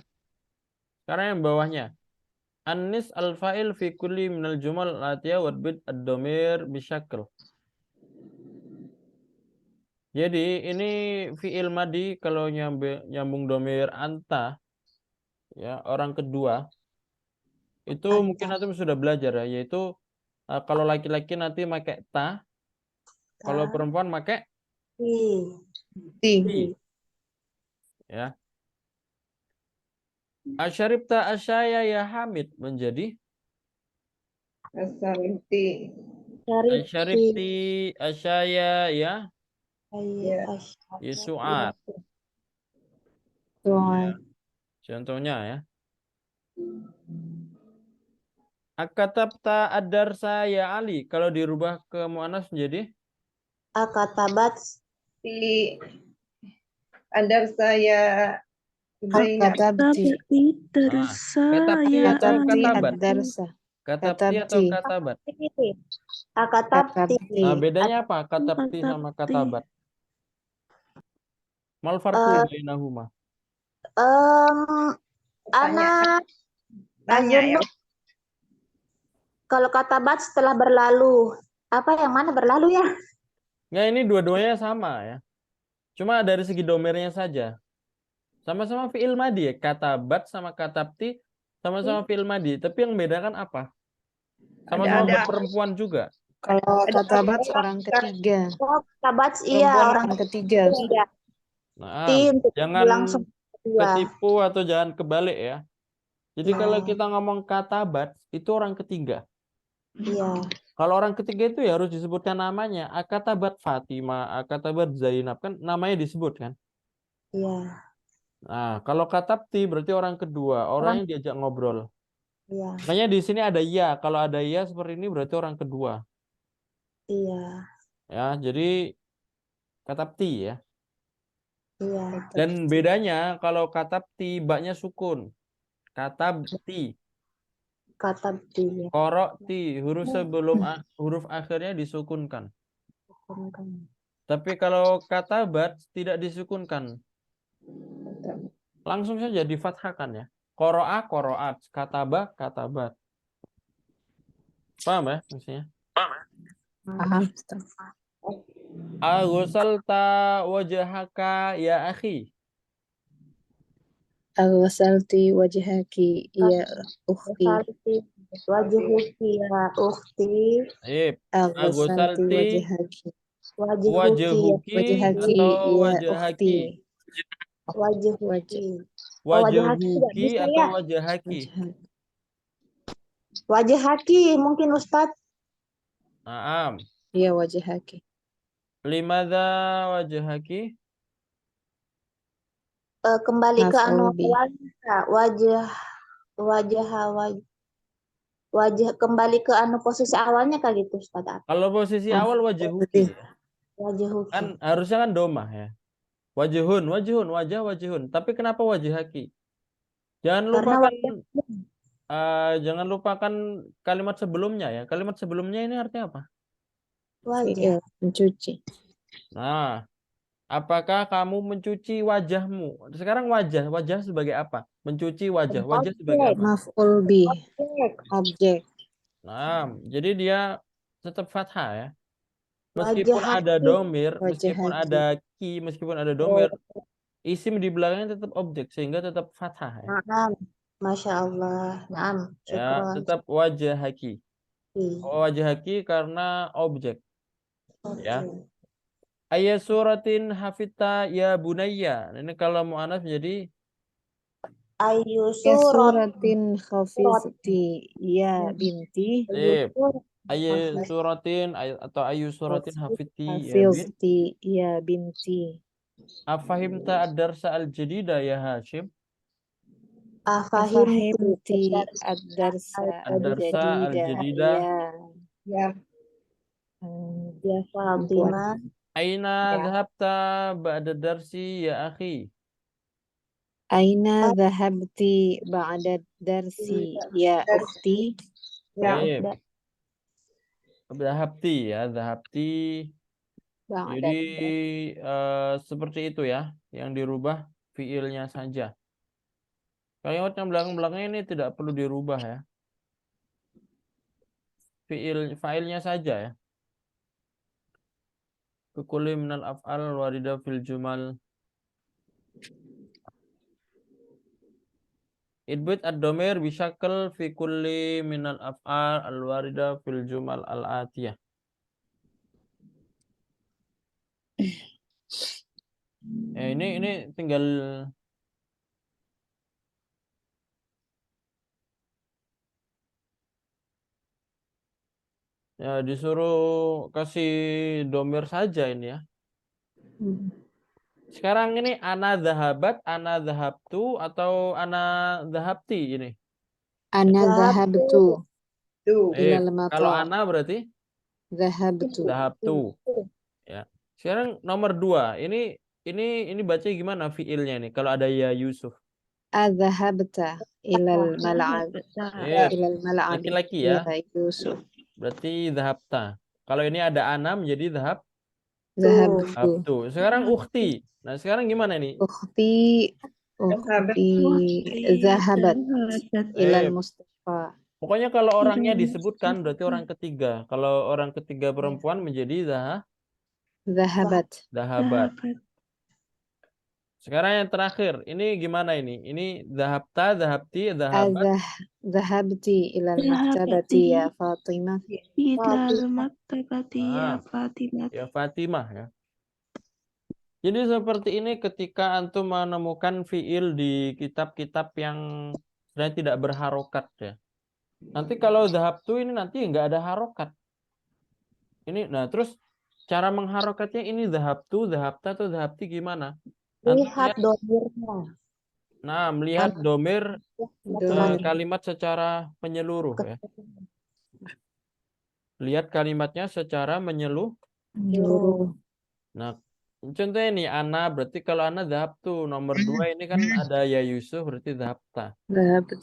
Sekarang yang bawahnya. Anis al-fa'il fi kulli minal jumal atiyah wadbid ad-domir bisyakl. Jadi ini fi'il madi kalau nyambung domir anta, ya orang kedua, itu mungkin Anta. antum sudah belajar ya, yaitu kalau laki-laki nanti pakai ta, kalau Ta. perempuan pakai Ti. Ti. ti, ya. Asyaribta asyaya ya Hamid menjadi Asalimti. Syarif. Ti. asyaribti asyaya ya Ya. Asyara. Su'ad. Su'ad. Contohnya ya. Akatabta ad-darsa ya Ali. Kalau dirubah ke mu'annas menjadi Akatabat. Ti. Andar saya Zainab. Katabti. Tapi katabti tersayang atau Katabti katabat? ad-darsa. Katabti atau Katabti. katabat? Akatabti. Katabti. Bedanya apa? Katabti sama Katabti. katabat. Mal farqu bainahuma. Ana Tanya ya. kalau katabat setelah berlalu. Apa yang mana berlalu ya? Nggak, ini dua-duanya sama ya. Cuma dari segi domirnya saja. Sama-sama fi'il madi ya. Katabat sama katabti sama-sama fi'il madi. Tapi yang bedakan apa? Sama-sama Ada. perempuan juga. Kalau katabat orang ketiga. Oh, katabat Perempuan iya orang Orang ketiga. ketiga. Nah, Ti untuk jangan langsung kedua. ketipu atau jangan kebalik ya. Jadi Nah. kalau kita ngomong katabat, itu orang ketiga. Iya. Kalau orang ketiga itu ya harus disebutkan namanya. Akatabat Fatima, akatabat Zainab, kan namanya disebut kan. Iya. Nah, kalau katabti berarti orang kedua, orang yang diajak ngobrol. Iya. Makanya di sini ada ya. Kalau ada ya seperti ini berarti orang kedua. Iya. Ya, jadi katabti ya. Iya. Dan bedanya kalau katabti baknya sukun. Katabti. Katabti. Ya. Korokti, huruf sebelum huruf akhirnya disukunkan. Tapi kalau katabat tidak disukunkan. Langsung saja difathahkan ya. Koro'a, koro'at. Kataba, katabat. Paham ya maksudnya? Paham. Aghusalta wajhaka ya akhi. Aghasalti wajhaki ya ukhti. Wajuhuki ya ukhti. Aghasalti wajhaki. Wajuhuki Wajhaki atau ya wajhaki. ukhti. Wajuhuki. Wajhuki atau wajhaki. Wajhaki mungkin Ustadz. Naam. Ya wajhaki. Limadza wajhaki? Kembali ke anu Maf'ul bih. wajah kembali ke anu posisi awalnya kali gitu Ustadz. Kalau posisi Ah, awal wajhuki. Wajuhuki. Kan harusnya kan domah ya. Wajhun, wajhun, wajah, wajhun. Tapi kenapa wajhaki? Jangan Karena lupakan kalimat sebelumnya ya. Kalimat sebelumnya ini artinya apa? wajah. Mencuci. Nah, apakah kamu mencuci wajahmu? Sekarang wajah sebagai apa? Mencuci wajah sebagai apa? Maf'ul bih. Objek. Nah, jadi dia tetap fathah ya. Wajah Meskipun ada hati. domir, Wajah meskipun hati. ada ki, meskipun ada domir, isim di belakangnya tetap objek sehingga tetap fathah ya. Naam. Masya Allah. Naam. Ya, Syukron. tetap wajah haki. Wajah haki karena objek. Ya. Ayat suratin hafita ya bunayya. Ini kalau mu'anats menjadi Ayu Ya surat. suratin khafizti ya binti. ayat suratin atau ayu suratin hafiti ya bin. Hafizti ya binti. Afahimta ad-darsa al-jadida ya Hashim? Afahimti ad-darsa Ad-darsa al-jadida. Ya. Ya Fatimah. Aina Ya. dhahabta ba'da darsi ya akhi? Aina dhahabti ba'da darsi ya ukhti. Ya. Baik. Dhahabti ya, dhahabti. Ba'da Jadi seperti itu ya, yang dirubah fiilnya saja. Kalimat yang belakang-belakangnya ini tidak perlu dirubah ya. Failnya saja ya. fi kulli minal af'al al-warida fil jumal. Idbit ad-domir bisyakal fi kulli minal af'al al-warida fil jumal al-atiyah. Ini tinggal ya disuruh kasih domir saja ini ya. Sekarang ini ana zahabat, ana zahabtu atau ana zahabti ini. Ana dhahabtu Tuh. ilal Kalau matar. ana berarti Dhahabtu. zahabtu. Ya. Sekarang nomor 2. Ini baca gimana fiilnya ini kalau ada ya Yusuf. Adhahabta ilal mal'ab. Ilal mal'ab. Laki-laki ya. Ya Yusuf. Berarti zahabta. Kalau ini ada ana menjadi Dhahabtu. zahabtu. Sekarang ukhti. Nah, sekarang gimana ini? Ukhti zahabat ilal mustashfa. Pokoknya kalau orangnya disebutkan berarti orang ketiga. Kalau orang ketiga perempuan menjadi Zahabat. zahabat. Sekarang yang terakhir, ini gimana ini? Ini zahabta, zahabti, zahabat. Zahabti ilal maktabati ya Fatimah. Ilal maktabati ya Ah. Fatimah. Ya Fatimah ya. Jadi seperti ini ketika antum menemukan fiil di kitab-kitab yang sebenarnya tidak berharokat ya. Nanti kalau zahabtu ini nanti nggak ada harokat. Ini, nah terus cara mengharokatnya ini zahabtu, zahabta atau zahabti gimana? Nanti Lihat domirnya. Nah, melihat domir Domir. kalimat secara menyeluruh ya. Lihat kalimatnya secara Menyeluruh. Nah, contohnya nih ana berarti kalau ana zahabtu, nomor 2 ini kan ada ya Yusuf berarti zahabta. Zahabat.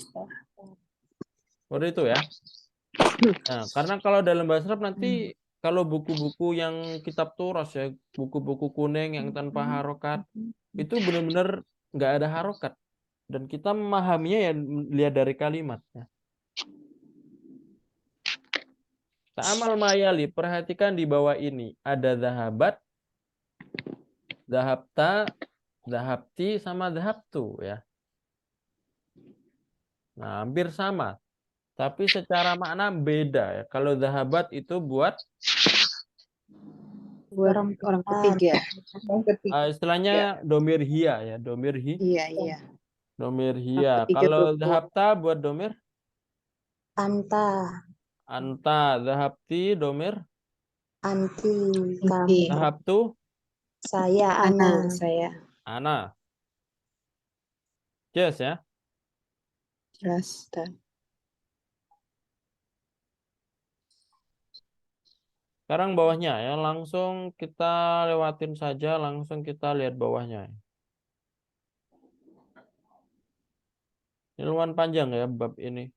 Seperti itu ya. Nah, karena kalau dalam bahasa Arab nanti kalau buku-buku yang kitab Turas ya, buku-buku kuning yang tanpa harokat, itu benar-benar nggak ada harokat. Dan kita memahaminya ya lihat dari kalimat ya. Ta'amal mayali, perhatikan di bawah ini. Ada zahabat, zahabta, zahabti, sama zahabtu ya. Nah, hampir sama. Tapi secara makna beda ya. Kalau zahabat itu buat Orang ketiga. Yang ketiga. istilahnya domir hia ya. Domir Iya, iya. domir hia. ketiga Kalau perempuan. zahabta buat domir Anta, anta, zahabti domir anti, Anti. kamu, zahabtu saya, ana. Saya. ana. Yes ya. Jelas. Dan Sekarang bawahnya ya, langsung kita lewatin saja, langsung kita lihat bawahnya. Ini lumayan panjang ya bab ini.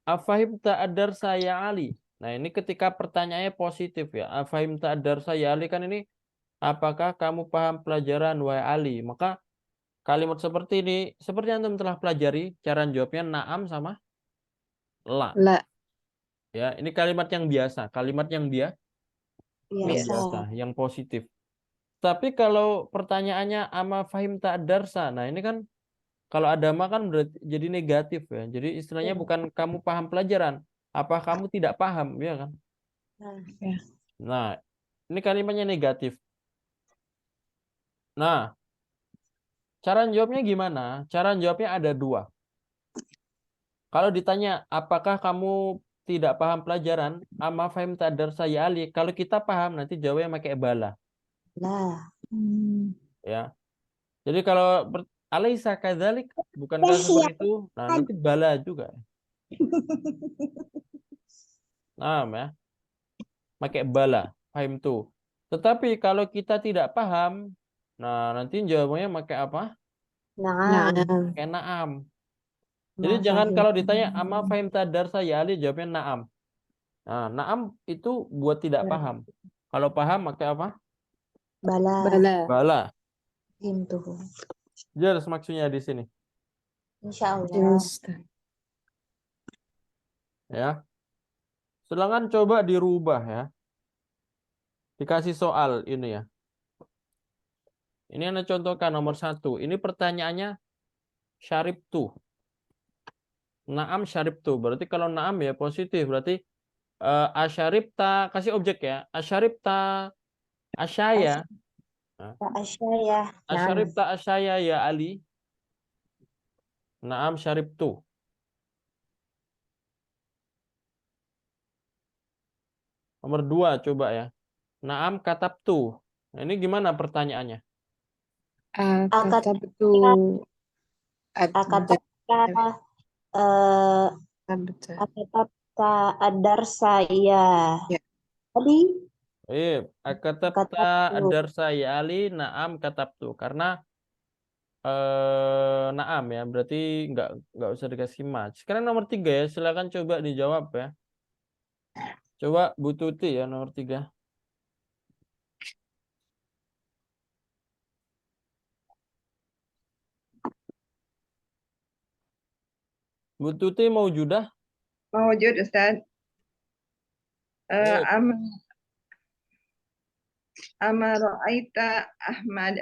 Afahim ta'adar saya Ali. Nah ini ketika pertanyaannya positif ya. Afahim ta'adar saya Ali kan ini, apakah kamu paham pelajaran wahai Ali? Maka kalimat seperti ini, seperti yang antum telah pelajari, cara jawabnya na'am sama la. la. Ya, ini kalimat yang biasa, kalimat yang Biasa. yang positif. Tapi kalau pertanyaannya ama fahim ta'darsa, nah ini kan kalau ada ma kan berarti jadi negatif ya. Jadi istilahnya bukan kamu paham pelajaran, apa kamu tidak paham, ya kan? Nah, ini kalimatnya negatif. Nah, cara jawabnya gimana? Cara jawabnya ada 2. Kalau ditanya, apakah kamu tidak paham pelajaran? Ama fahim ta'darsa ya Ali. Kalau kita paham, nanti jawabnya pakai bala. Nah, Ya. Jadi kalau alaisa kadzalik, bukankah seperti itu? Nah, nanti bala juga. Nah, ya. Pakai bala, paham tuh. Tetapi kalau kita tidak paham, nah nanti jawabannya pakai apa? nah, Pakai na'am. Jadi jangan kalau ditanya ama fahim tadarsa ya Ali, jawabnya na'am. Nah, na'am itu buat tidak paham. Kalau paham pakai apa? bala, Bala. itu. Jelas maksudnya di sini. Insya Allah. Jelas. Ya. Silakan coba dirubah ya. Dikasih soal ini ya. Ini Anda contohkan nomor 1. Ini pertanyaannya syaribtu. Naam syaribtu. Berarti kalau naam ya positif. Berarti asyaribta, kasih objek ya. Asyaribta asyaya. Asyaya. Asyaribta asyaya ya Ali. Naam syaribtu. Nomor 2 coba ya. Naam katabtu. Nah, ini gimana pertanyaannya? كتبت Akatabta كتبت akatabta ad-darsa iya. Ya. Tadi Akatabta Katabtu. ad-darsa ya Ali. Naam katabtu. Karena naam ya. Berarti nggak usah dikasih match. Sekarang nomor 3 ya. Silakan coba dijawab ya. Coba Bu Tuti ya nomor 3. Bu Tuti mau judah? موجود أستاذ. Baik. أما رأيت أحمد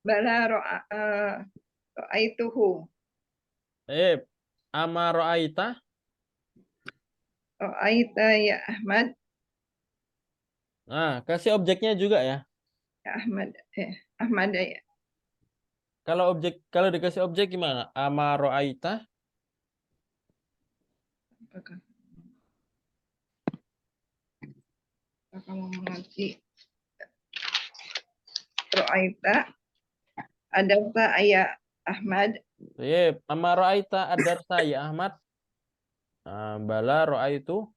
بلى رأيته. Ama ra'aita? رأيت يا أحمد. Nah, kasih objeknya juga ya. يا أحمد أحمد يا. Kalau dikasih objek gimana? Ama ra'aita? Kamu mengerti. Ra'aita adarsa ya Ahmad. Ama ra'aita ad-darsa ya Ahmad? Bala ra'aitu.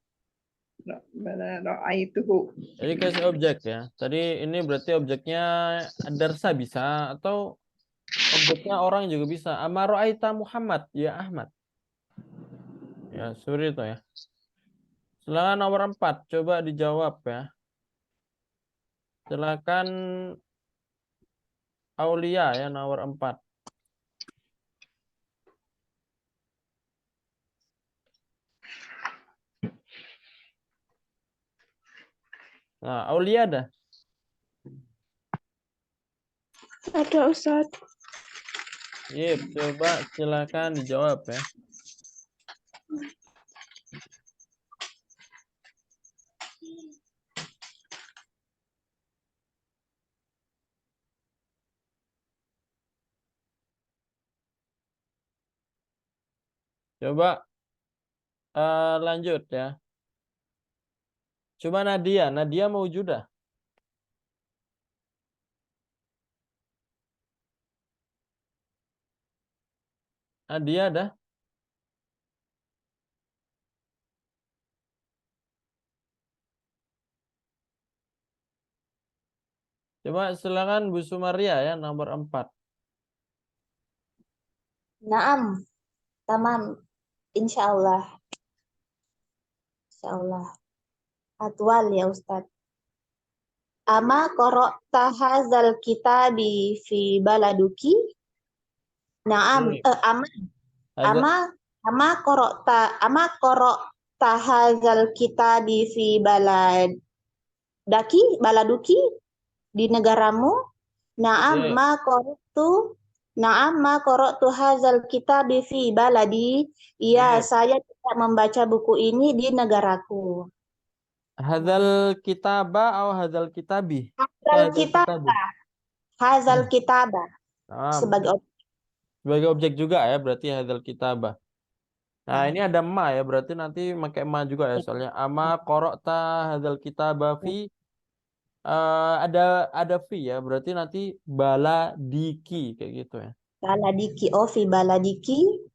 Bala ra'aituhu. Jadi kasih objek ya. Tadi ini berarti objeknya ad-darsa bisa atau objeknya orang juga bisa. Ama ra'aita Muhammad ya Ahmad. Ya, seperti itu ya. Silakan nomor 4, coba dijawab ya. Silakan Aulia ya nomor 4. Nah, Aulia dah. Ada Ustaz. Coba silakan dijawab ya. Coba lanjut ya. Coba Nadia mau judah. Nadia dah. Coba silakan Bu Sumaria ya nomor 4. Naam. Tamam. Insyaallah. Insyaallah. Atwal ya Ustaz. Ama qara'ta hadzal kitabi fi baladuki? Naam. Ama qara'ta hadzal kitabi fi baladuki di negaramu? Naam ma qara'tu hadzal kitabi fi baladi. Iya, saya tidak membaca buku ini di negaraku. Hadzal kitaba atau hadzal kitabi? Hadzal kitaba. Nah, Sebagai objek juga ya berarti hadzal kitaba. Nah, ini ada ma ya, berarti nanti pakai ma juga ya soalnya. Ama qara'ta hadzal kitaba fi ada fi ya, berarti nanti baladiki kayak gitu ya. Baladiki, fi baladiki.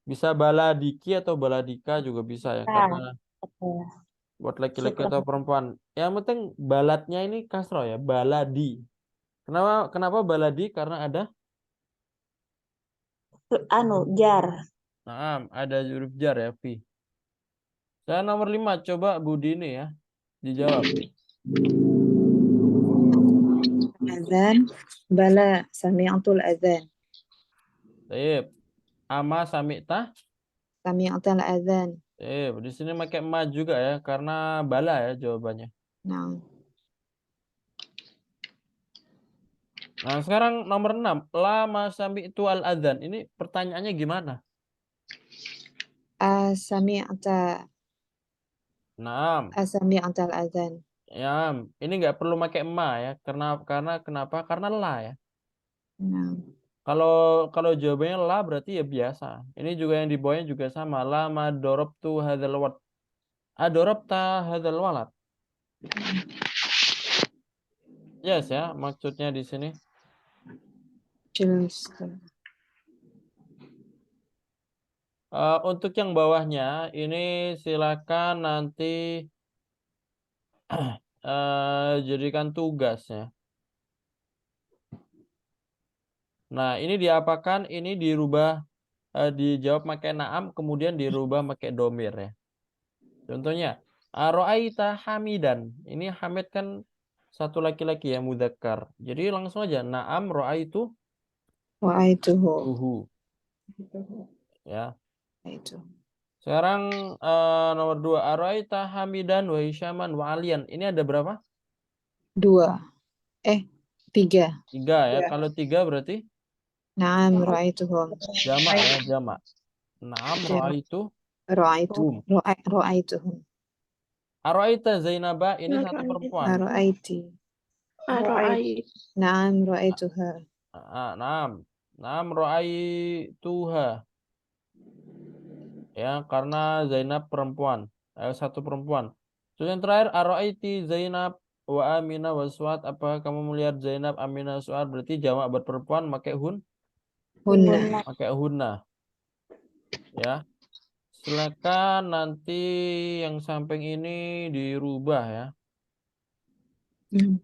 Bisa baladiki atau baladika juga bisa ya, karena buat laki-laki atau perempuan. Yang penting baladnya ini kasroh ya, baladi. Kenapa baladi? Karena ada jar. Nah, ada huruf jar ya, fi. Saya nomor 5, coba Budi ini ya, dijawab. Azan. Bala sami'tul azan. Baik. Ama sami'ta? Sami'tul azan. Di sini pakai ma juga ya, karena bala ya jawabannya. Nah, Nah, sekarang nomor 6. Lama sami'tu al-adzan. Ini pertanyaannya gimana? sami'ta Naam. sami'ta al-adzan. Ya, ini nggak perlu pakai ma ya. Karena kenapa? Karena la ya. Nah, Kalau kalau jawabannya la berarti ya biasa. Ini juga yang di bawahnya juga sama. Lama dorobtu hadzal walad. Adorobta hadzal walad. Yes ya, maksudnya di sini. jelas. Untuk yang bawahnya ini silakan nanti jadikan tugas ya. Nah, ini diapakan? Ini dirubah, dijawab pakai naam, kemudian dirubah pakai domir ya. Contohnya, Aro'aita hamidan. Ini hamid kan satu laki-laki ya, mudzakkar. Jadi langsung aja, naam ro'aitu Wa'aituhu. tuhu. Ya. Itu. Sekarang nomor 2, Aro'aita hamidan wa hisyaman wa alian. Ini ada berapa? 2. 3. 3 ya. Ya. Kalau 3 berarti Naam ra'aituhum. jamak ya, jamak. Naam Jamak. ro'aitu Ra'aitu. hum. Ra'aituhum. Aro'aita Zainaba, ini satu Aro'aita. perempuan. Ra'aiti. Aro'ait. Naam ra'aituha. Naam ro'aituha. Ya, karena Zainab perempuan. Satu perempuan. Terus yang terakhir, Aro'aiti Zainab wa Aminah wa Su'ad. Apa kamu melihat Zainab, Aminah, Su'ad? Berarti jamak berperempuan pakai Hunna. pakai hunna. Ya. Silakan nanti yang samping ini dirubah ya. Hmm.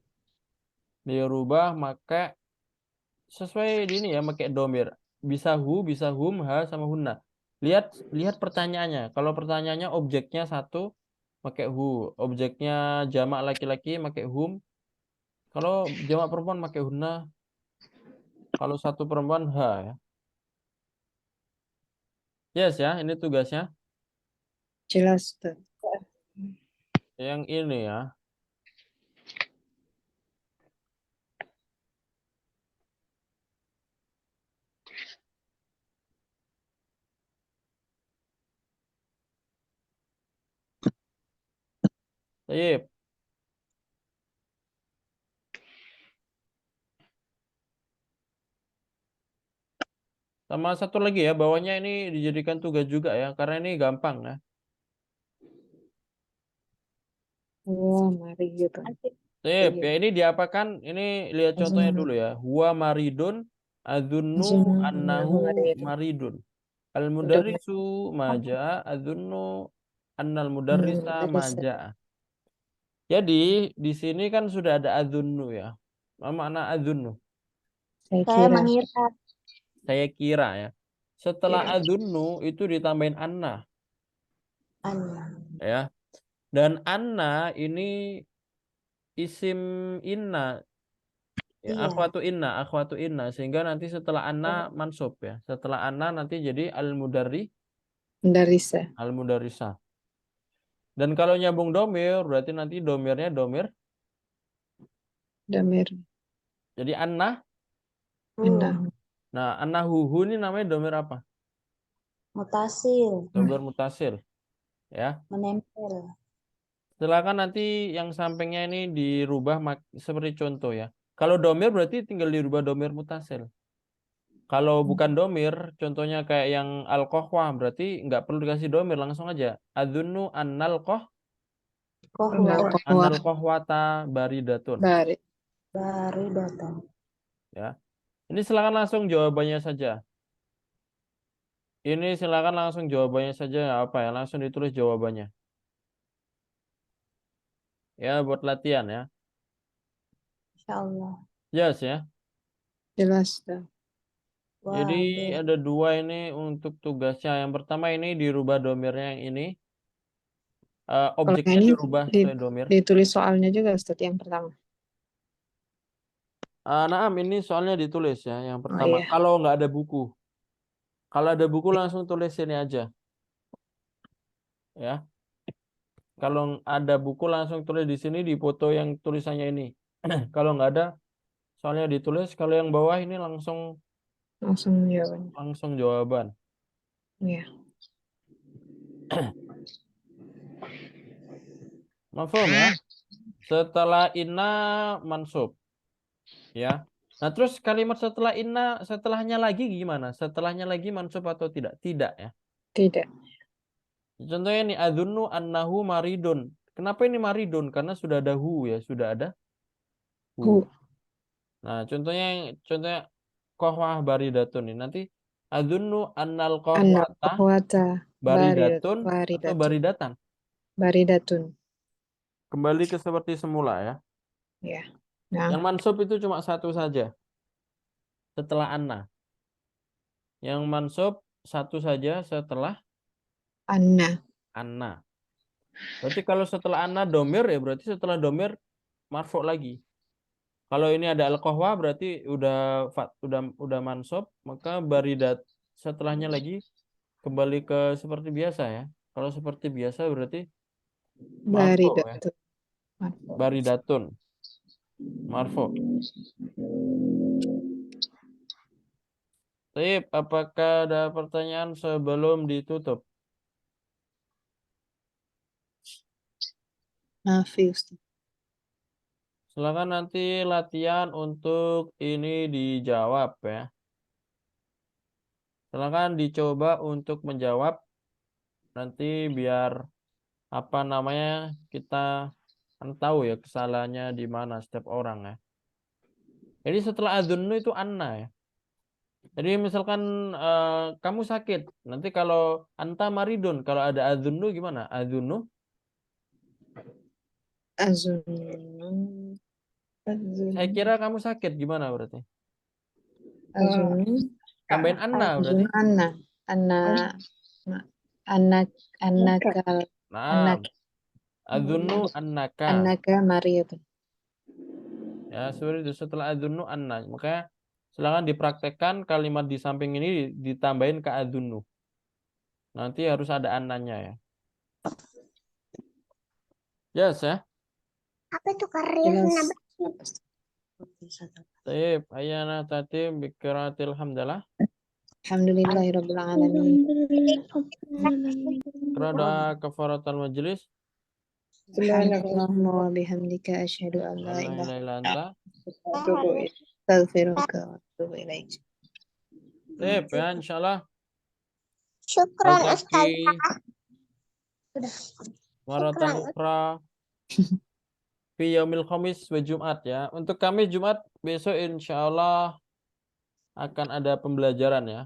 Dirubah pakai sesuai di ini ya, pakai domir. Bisa hu, bisa hum, ha sama hunna. Lihat pertanyaannya. Kalau pertanyaannya objeknya satu pakai hu, objeknya jamak laki-laki pakai hum. Kalau jamak perempuan pakai hunna. Kalau satu perempuan ha ya. Yes ya, ini tugasnya. Jelas tuh. Yang ini ya. Baik. Sama satu lagi ya, bawahnya ini dijadikan tugas juga ya, karena ini gampang ya. Wah, mari gitu. Sip, Iya. ya ini diapakan? Ini lihat contohnya dulu ya. Huwa maridun, adzunnu annahu maridun. Al-mudarrisu maja, adzunnu annal mudarrisa maja. Jadi di sini kan sudah ada adzunnu ya. Apa makna adzunnu? Saya Saya kira. mengira. Saya kira ya. Setelah Kira. adzunnu itu ditambahin anna An. ya. Dan anna ini isim inna. Ya, Iya. akhwatu inna sehingga nanti setelah anna mansub ya. Setelah anna nanti jadi Darisa. al-mudarrisa. Dan kalau nyambung domir berarti nanti domirnya domir. Damir. Jadi anna. Indah. Nah, anna huhu ini namanya domir apa? Mutasil. Domir mutasil. Ya. Menempel. Silakan nanti yang sampingnya ini dirubah seperti contoh ya. Kalau domir berarti tinggal dirubah domir mutasil. Kalau bukan domir, contohnya kayak yang al-qohwah, berarti nggak perlu dikasih domir, langsung aja. Adzunnu annal qohwata baridatun. Bari. datang. Ya. Ini silakan langsung jawabannya saja. Ini silakan langsung jawabannya saja apa ya? Langsung ditulis jawabannya. Ya, buat latihan ya. Insyaallah. Yes ya. Jelas tuh. Jadi Wah, ada 2 ini untuk tugasnya. Yang pertama ini dirubah domirnya yang ini. Kalau Objeknya ini dirubah sesuai domir. ditulis soalnya juga Ustaz yang pertama. Naam, ini soalnya ditulis ya yang pertama. iya. Kalau nggak ada buku. Kalau ada buku langsung tulis sini aja. ya. Kalau ada buku langsung tulis di sini, di foto yang tulisannya ini. Kalau nggak ada, soalnya ditulis. Kalau yang bawah ini langsung Langsung jawaban. jawaban. Ya. Mafhum ya. Setelah inna mansub, ya. Nah, terus kalimat setelah inna, setelahnya lagi gimana? Setelahnya lagi mansub atau tidak? Tidak ya. Tidak. Contohnya nih, adzunnu annahu maridun. Kenapa ini maridun? Karena sudah ada hu ya, sudah ada hu. Hu. Nah, contohnya qahwah baridatun ini. Nanti adzunnu annal Anak qahwata wata baridatun atau baridatun. baridatan. Baridatun. Kembali ke seperti semula ya. Ya. Yang Nah, mansub itu cuma satu saja. Setelah anna. Yang mansub satu saja setelah anna. anna. Berarti kalau setelah anna domir ya berarti setelah domir marfu lagi. Kalau ini ada al-qahwa berarti udah mansub, maka baridat setelahnya lagi kembali ke seperti biasa ya. Kalau seperti biasa berarti marfu ya. Baridatun. Baridatun. Marfu. Baik, apakah ada pertanyaan sebelum ditutup? Mafi Ustaz. Silakan nanti latihan untuk ini dijawab ya. Silakan dicoba untuk menjawab nanti biar apa namanya kita kan tahu ya kesalahannya di mana setiap orang ya. Jadi setelah adzunnu itu anna ya. Jadi misalkan kamu sakit, nanti kalau anta maridun, kalau ada adzunnu gimana? Adzunnu Azunnu. saya kira kamu sakit gimana berarti? Azunnu. Tambahin anna berarti. Azunnu anna. Anna. Anak. Anakal. Nah, Anak. adzunnu annaka. Anaka mariyatun. Ya, seperti itu setelah adzunnu anna. Makanya silakan dipraktekkan kalimat di samping ini ditambahin ke adzunnu. Nanti harus ada annanya ya. Yes ya. Apa itu karir? Jelas. Taib, ayana tatim bikiratil hamdalah. Alhamdulillahirabbil alamin. Kira doa kafaratul majlis. Subhanakallahumma wa bihamdika asyhadu an la La ilaha ilaha illa anta. astaghfiruka wa atubu ilaik. Taib ya, insyaallah. Syukran Rezeki Ustaz. maratan ukhra fi yaumil khamis wa Jumat ya. Untuk Kamis Jumat besok insyaallah akan ada pembelajaran ya.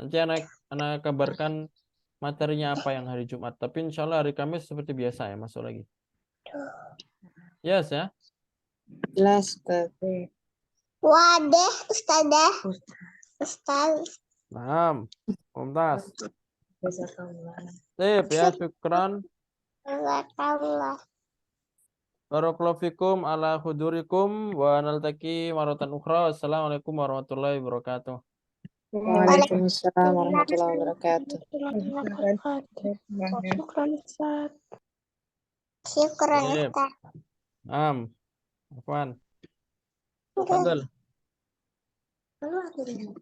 Nanti anak kabarkan materinya apa yang hari Jumat. Tapi insyaallah hari Kamis seperti biasa ya masuk lagi. Yes ya. Jelas Ustaz. Wadah Ustazah. Ustaz. Naam. Mumtaz. Jazakallah. Taib ya, syukran. Jazakallah. Barakallahu fikum ala hudurikum wa naltaqi maratan ukhra. Assalamualaikum warahmatullahi wabarakatuh. Waalaikumsalam warahmatullahi wabarakatuh. Syukran Ustaz. Syukran Taib. Ustaz. Naam. Afwan. Tafadhal. Lalu akhirnya